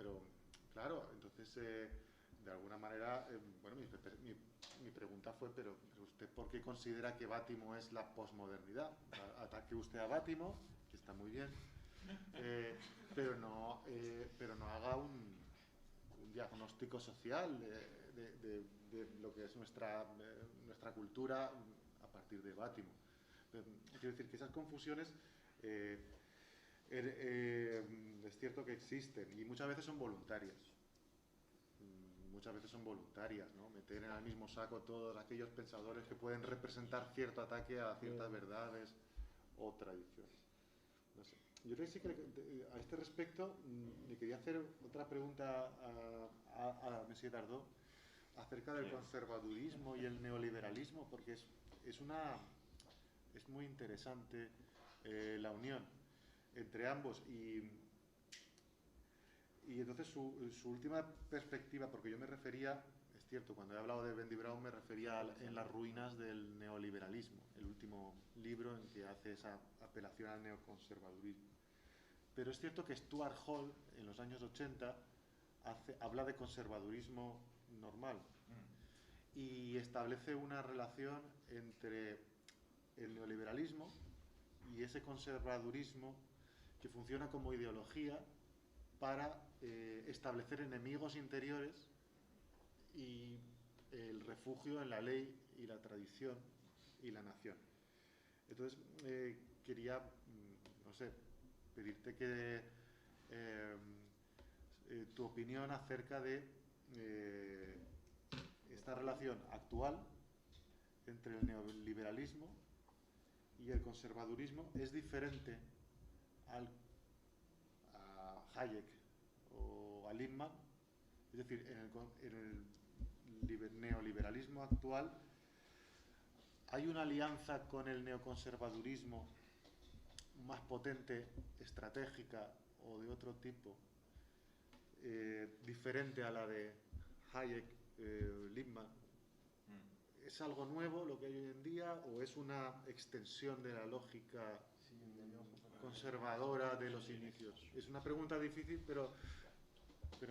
claro, entonces de alguna manera, bueno, mi pregunta fue, pero ¿usted por qué considera que Bátimo es la posmodernidad? Ataque usted a Bátimo, que está muy bien, pero no haga un diagnóstico social de lo que es nuestra cultura a partir de Bátimo. Quiero decir que esas confusiones es cierto que existen y muchas veces son voluntarias. ¿No? Meter en el mismo saco todos aquellos pensadores que pueden representar cierto ataque a ciertas verdades o tradiciones. No sé. Yo creo que sí que a este respecto le quería hacer otra pregunta a Monsieur Dardot acerca del conservadurismo y el neoliberalismo, porque es muy interesante la unión entre ambos y entonces su última perspectiva, porque yo me refería, es cierto, cuando he hablado de Bendy Brown me refería en las ruinas del neoliberalismo, el último libro en que hace esa apelación al neoconservadurismo. Pero es cierto que Stuart Hall, en los años 80, habla de conservadurismo normal y establece una relación entre el neoliberalismo y ese conservadurismo que funciona como ideología para establecer enemigos interiores y el refugio en la ley y la tradición y la nación. Entonces, quería, no sé, pedirte que tu opinión acerca de esta relación actual entre el neoliberalismo y el conservadurismo. ¿Es diferente a Hayek o a Lippmann? Es decir, en el neoliberalismo actual ¿hay una alianza con el neoconservadurismo más potente, estratégica o de otro tipo, diferente a la de Hayek, Lippmann? ¿Es algo nuevo lo que hay hoy en día o es una extensión de la lógica conservadora de los inicios? Es una pregunta difícil, pero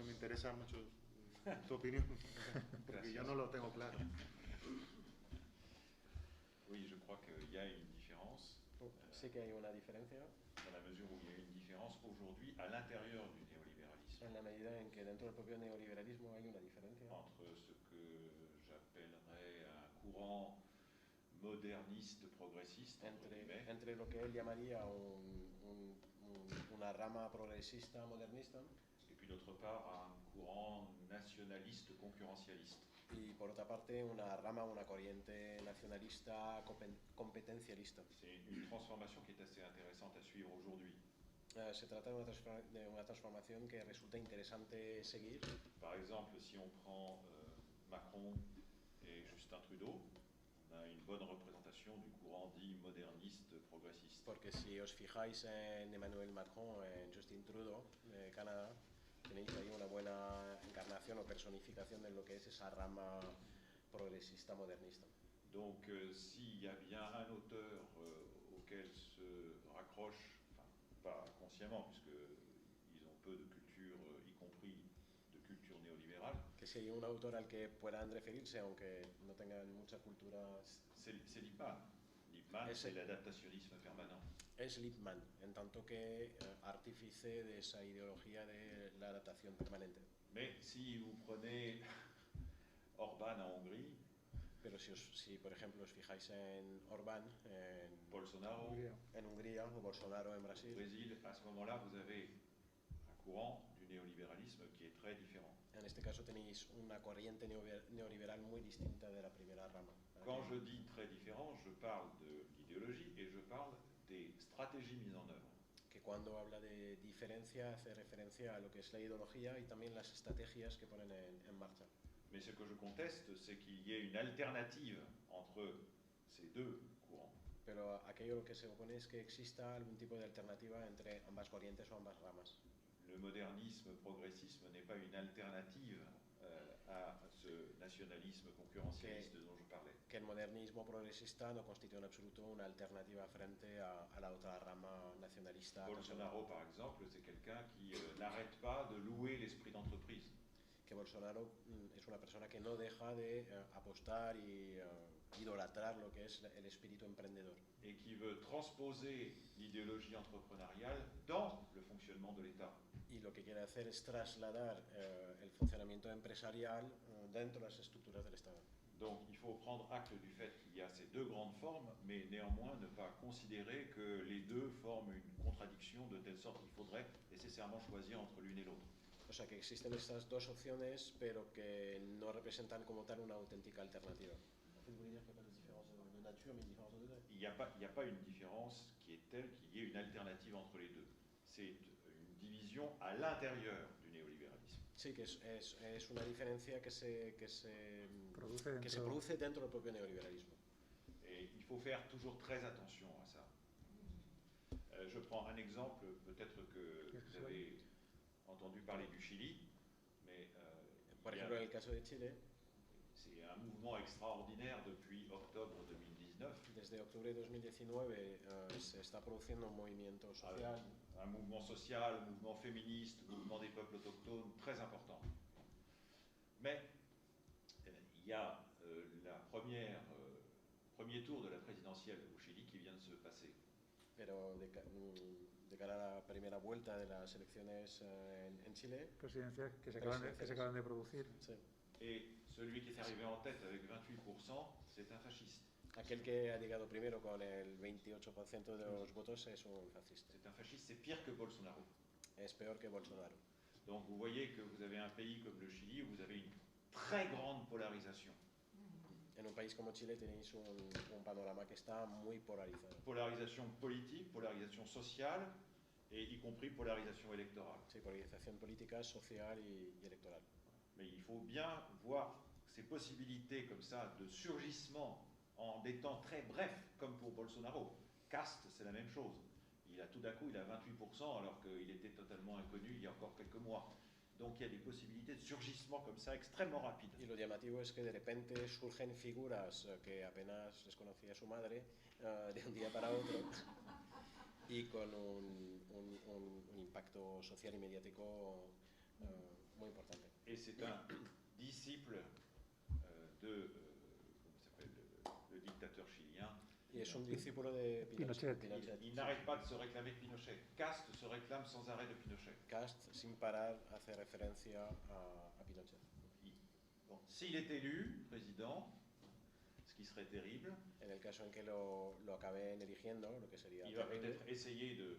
me interesa mucho tu opinión, porque yo no lo tengo claro. Oui, je crois qu'il y a une différence. Sí que hay una diferencia Dans la mesure où il y a une différence aujourd'hui à l'intérieur du néolibéralisme en la medida en que dentro del propio neoliberalismo hay una diferencia entre ce que j'appellerais un courant moderniste progressiste entre lo que él llamaría una rama progresista modernista et puis d'autre part un courant nationaliste concurrentialiste. y por otra parte una rama, una corriente nacionalista competencialista. C'est une transformation qui est assez intéressante à suivre aujourd'hui. Se trata de una transformación que resulta interesante seguir. Par exemple, si on prend Macron et Justin Trudeau, on a une bonne représentation du courant dit moderniste progressiste. Porque si os fijáis en Emmanuel Macron, en Justin Trudeau de Canadá, tenéis ahí una buena encarnación o personificación de lo que es esa rama progresista modernista. Donc, s'il y a bien un auteur auquel se raccroche, enfin, pas consciemment, puisqu'ils ont peu de culture, y compris de culture néolibérale, Que si hay un autor al que puedan referirse, aunque no tengan mucha cultura, c'est Lippmann. Lippmann, c'est l'adaptationnisme permanent. es Lippmann, en tanto que artífice de esa ideología de la adaptación permanente. Mais si vous prenez Orbán en Hongrie, Pero si por ejemplo os fijáis en Orbán, Bolsonaro en Hungría o Bolsonaro en au Brasil, Brésil, à ce moment-là, vous avez un courant du néolibéralisme qui est très différent. en este caso tenéis una corriente neoliberal muy distinta de la primera rama. Quand je dis très différent, je parle de l'idéologie et je parle des stratégies mises en œuvre. Que cuando habla de diferencia hace referencia a lo que es la ideología y también las estrategias que ponen en marcha. Mais ce que je conteste, c'est qu'il y ait une alternative entre ces deux courants. Pero aquello que se opone es que exista algún tipo de alternativa entre ambas corrientes o ambas ramas. Le modernisme progressisme n'est pas une alternative à ce nationalisme concurrentialiste dont je parlais. Que el modernismo progresista no constituye en absoluto una alternativa frente a la otra rama nacionalista. Bolsonaro, par exemple, c'est quelqu'un qui n'arrête pas de louer l'esprit d'entreprise. Que Bolsonaro es una persona que no deja de apostar y idolatrar lo que es el espíritu emprendedor. Et qui veut transposer l'idéologie entrepreneuriale dans le fonctionnement de l'État. Y lo que quiere hacer es trasladar el funcionamiento empresarial dentro de las estructuras del Estado. Donc il faut prendre acte du fait qu'il y a ces deux grandes formes, mais néanmoins ne pas considérer que les deux forment une contradiction de telle sorte qu'il faudrait nécessairement choisir entre l'une et l'autre. O sea que existen estas dos opciones, pero que no representan como tal una auténtica alternativa. Il n'y a pas une différence qui est telle qu'il y ait une alternative entre les deux. C'est une division à l'intérieur du néolibéralisme. Sí, que es una diferencia que se produce dentro del propio neoliberalismo. Et il faut faire toujours très attention à ça. Je prends un exemple, peut-être que vous avez entendu parler du Chili, mais por ejemplo, en el caso de Chile, c'est un mouvement extraordinaire depuis octobre 2019. Desde octubre de 2019 se está produciendo un movimiento social. Un mouvement social, un mouvement féministe, un mouvement des peuples autochtones très important. Mais il y a premier tour de la présidentielle au Chili qui vient de se passer. Pero de cara a la primera vuelta de las elecciones en Chile, presidenciales que se acaban de producir. Sí. Et celui qui est arrivé en tête avec 28%, c'est un fasciste. Aquel que ha llegado primero con el 28% de los votos es un fascista. C'est un fasciste, c'est pire que Bolsonaro. Es peor que Bolsonaro. Donc vous voyez que vous avez un pays comme le Chili où vous avez une très grande polarisation. En un país como Chile tenéis un panorama que está muy polarizado. Polarisation politique, polarisation sociale, et y compris polarisation électorale. Sí, polarización política, social y electoral. Mais il faut bien voir ces possibilités comme ça de surgissement en des temps très brefs, comme pour Bolsonaro. Cast, c'est la même chose. Tout d'un coup, il a 28%, alors qu'il était totalement inconnu il y a encore quelques mois. Donc il y a des possibilités de surgissement comme ça extrêmement rapides. Y lo llamativo es que de repente surgen figuras que apenas les conocía su madre de un día para otro y con un impacto social y mediático muy importante. Et c'est un disciple de comment s'appelle, le dictateur chilien. Y es un discípulo de Pinochet. Il n'arrête pas de se réclamer de Pinochet. Cast se réclame sans arrêt de Pinochet. Cast, sin parar, hace referencia a Pinochet. Bon, s'il est élu président, ce qui serait terrible, En el caso en que lo acaben eligiendo, lo que sería il va terrible, peut-être essayer de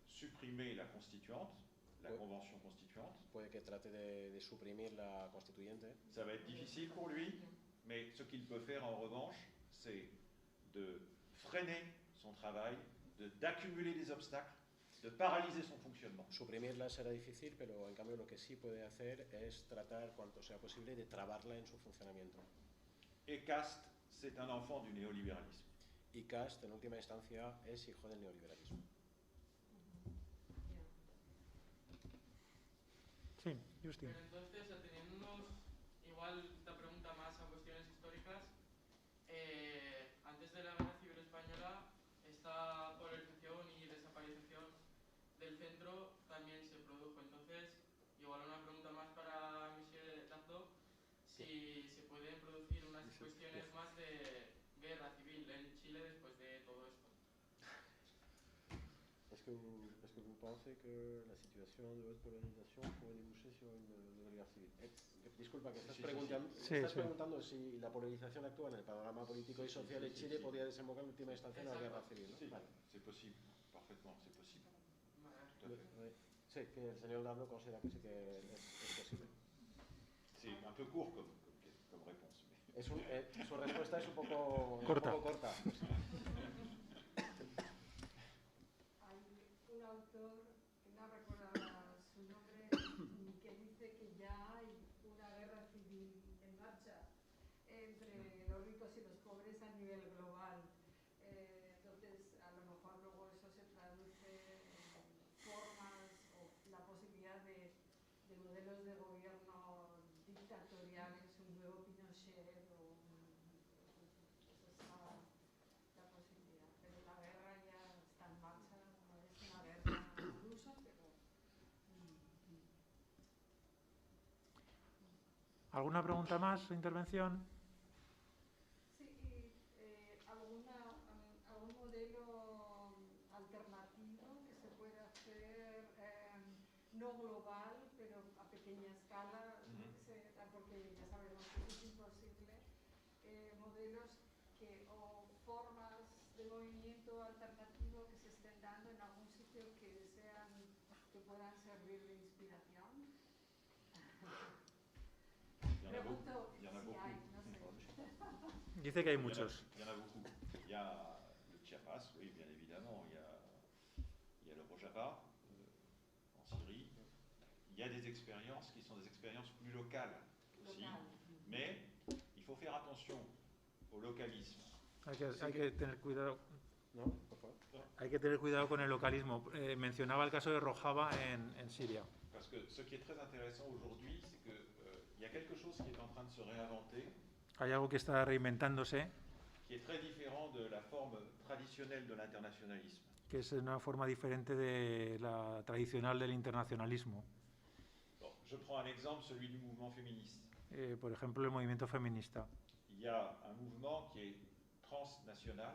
supprimer la constituante, la convention constituante. puede que trate de suprimir la constituyente. Ça va être difficile pour lui, mais ce qu'il peut faire en revanche, c'est de freiner son travail, d'accumuler des obstacles, de paralyser son fonctionnement. Suprimirla será difícil, pero en cambio lo que sí puede hacer es tratar cuanto sea posible de trabarla en su funcionamiento. Et Cast, c'est un enfant du néolibéralisme. Y Cast, en última instancia, es hijo del neoliberalismo. Sí, Justin. Pero entonces, ateniéndonos igual esta pregunta más a cuestiones históricas, antes de la Guerra Civil Española, esta polarización y desaparición del centro también se produjo. Entonces, igual una pregunta más para Michel Lazo, si se pueden producir unas cuestiones más de guerra civil en Chile después de todo esto. Est-ce que vous pensez que la situación de polarización puede déboucher sur une guerra civil? Disculpa, que estás preguntando si la polarización actual en el panorama político y social de Chile podría desembocar en última instancia en una guerra civil, ¿no? Sí, Vale. c'est possible, parfaitement, c'est possible. Tout à fait. Oui. Sí, que el señor Dardo considera que sí que es posible. C'est un peu court comme réponse. Mais... Su respuesta es un poco Corta. corta. Hay un autor, que no recuerdo su nombre, que dice que ya hay una guerra civil en marcha entre los ricos y los pobres a nivel global. Entonces, a lo mejor luego eso se traduce en formas o la posibilidad de modelos de gobierno dictatoriales, un nuevo Pinochet o la posibilidad. Pero la guerra ya está en marcha, no es una guerra rusa, pero... ¿Alguna pregunta más o intervención? Sí, y algún modelo alternativo que se pueda hacer no global, pero a pequeña escala, porque ya sabemos que es imposible, modelos o formas de movimiento alternativo que se estén dando en algún sitio que puedan servir de inspiración. Pregunto Il y en a si beaucoup. hay, no sé. Dice que hay muchos. Il y en a beaucoup. Il y a le Chiapas, oui, bien évidemment. Il y a le Rojava en Syrie. Il y a des expériences qui sont des expériences plus locales aussi. Mais il faut faire attention au localisme. Hay que tener cuidado. ¿No? Por favor. Hay que tener cuidado con el localismo. Mencionaba el caso de Rojava en Siria. Parce que ce qui est très intéressant aujourd'hui, c'est que il y a quelque chose qui est en train de se réinventer, Hay algo que está reinventándose, qui est très différent de la forme traditionnelle de l'internationalisme. que es una forma diferente de la tradicional del internacionalismo. Bon, je prends un exemple, celui du mouvement féministe. Por ejemplo, el movimiento feminista. Il y a un mouvement qui est transnational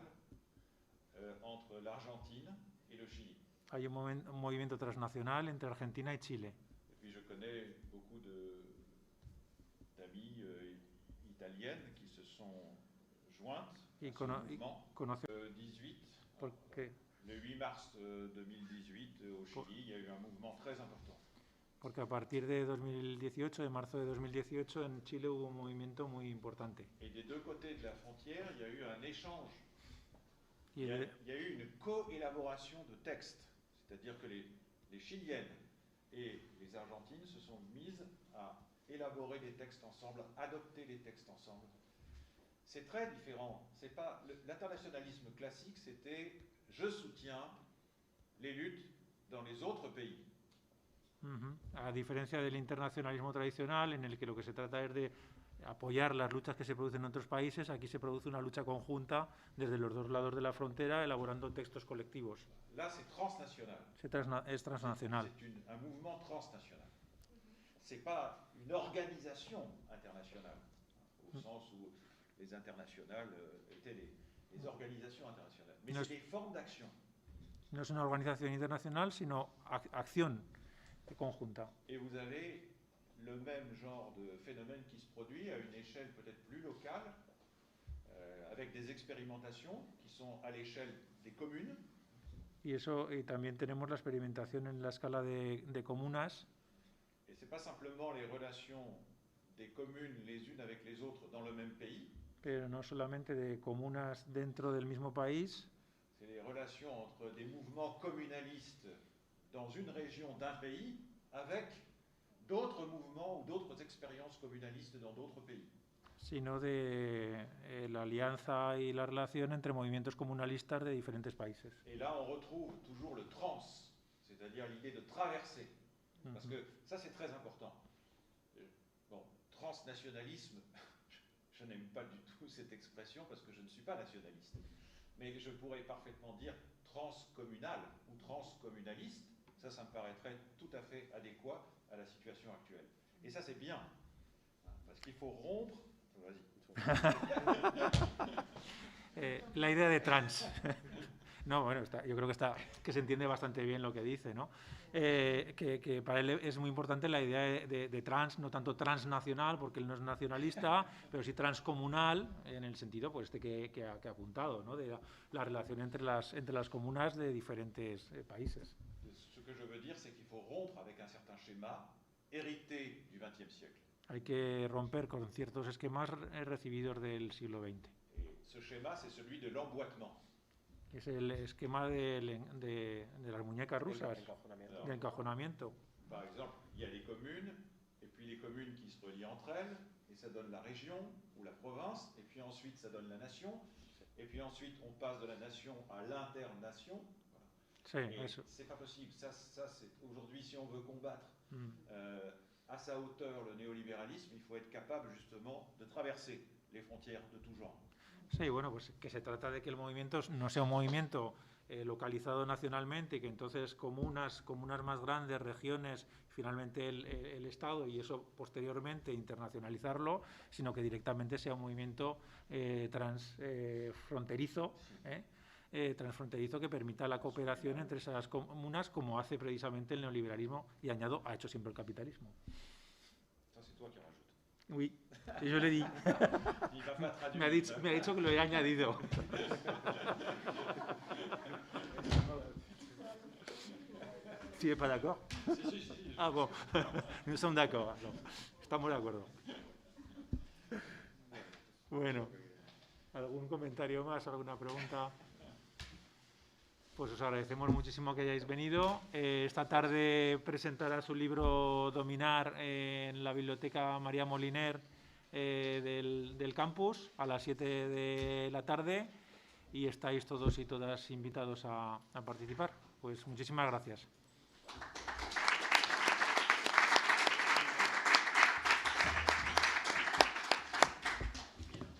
entre l'Argentine et le Chili. Hay un movimiento transnacional entre Argentina y Chile. Et puis je connais beaucoup d'amis italiennes qui se sont jointes à ce mouvement. Conoce 18, porque, le 8 mars 2018 au Chili, il y a eu un mouvement très important. porque a partir de 2018, de marzo de 2018, en Chile hubo un movimiento muy importante. Et des deux côtés de la frontière, il y a eu un échange. Y Il y a eu une co-élaboration de textes. C'est-à-dire que les Chiliennes et les Argentines se sont mises à élaborer des textes ensemble, à adopter les textes ensemble. c'est très différent. C'est pas l'internationalisme classique, c'était je soutiens les luttes dans les autres pays. A diferencia del internacionalismo tradicional, en el que lo que se trata es de apoyar las luchas que se producen en otros países, aquí se produce una lucha conjunta desde los dos lados de la frontera, elaborando textos colectivos. Là, c'est transnational. Es transnacional. C'est un mouvement transnational. C'est pas une organisation internationale, au sens où les internationales étaient les organisations internationales. Mais c'est des formes d'action. No es una organización internacional, sino acción conjunta. Et vous avez le même genre de phénomène qui se produit à une échelle peut-être plus locale, avec des expérimentations qui sont à l'échelle des communes. Y también tenemos la experimentación en la escala de comunas. Et ce n'est pas simplement les relations des communes les unes avec les autres dans le même pays. Pero no solamente de comunas dentro del mismo país. C'est les relations entre des mouvements communalistes dans une région d'un pays avec d'autres mouvements ou d'autres expériences communalistes dans d'autres pays. Sino de la alianza y la relación entre movimientos comunalistas de diferentes países. Et là, on retrouve toujours le trans, c'est-à-dire l'idée de traverser. Parce que ça, c'est très important. Bon, transnationalisme, je n'aime pas du tout cette expression parce que je ne suis pas nationaliste. Mais je pourrais parfaitement dire transcommunal ou transcommunaliste. Ça me paraîtrait tout à fait adéquat à la situation actuelle. Et ça, c'est bien. Parce qu'il faut rompre... Vas-y. La idea de trans. No, bueno, yo creo que se entiende bastante bien lo que dice, ¿no? Que para él es muy importante la idea de trans, no tanto transnacional, porque él no es nacionalista, pero sí transcomunal, en el sentido pues que ha apuntado, ¿no? De la relación entre las comunas de diferentes países. Ce que je veux dire, c'est qu'il faut rompre avec un certain schéma hérité du XXe siècle. Hay que romper con ciertos esquemas recibidos del siglo XX. Et ce schéma, c'est celui de l'emboîtement. Es el esquema de las muñecas rusas, de encajonamiento. Par exemple, il y a les communes, et puis les communes qui se relient entre elles, et ça donne la région ou la province, et puis ensuite ça donne la nation, et puis ensuite on passe de la nation à l'internation. Sí, eso. C'est pas possible. Ça c'est aujourd'hui, si on veut combattre à sa hauteur le néolibéralisme, il faut être capable justement de traverser les frontières de tout genre. Sí, bueno, pues que se trata de que el movimiento no sea un movimiento localizado nacionalmente, que entonces comunas más grandes, regiones, finalmente el Estado, y eso posteriormente internacionalizarlo, sino que directamente sea un movimiento transfronterizo, transfronterizo que permita la cooperación entre esas comunas, como hace precisamente el neoliberalismo, y añado, ha hecho siempre el capitalismo. Ça, c'est toi qui rajoutes. Oui, et je l'ai dit. Me ha dicho que lo he añadido. ¿Sí es pas d'accord? Si. Ah bon, nous sommes d'accord. Estamos de acuerdo. Bueno, ¿algún comentario más, alguna pregunta? Pues os agradecemos muchísimo que hayáis venido. Esta tarde presentará su libro Dominar en la Biblioteca María Moliner del campus a las 7 de la tarde y estáis todos y todas invitados a participar. Pues muchísimas gracias.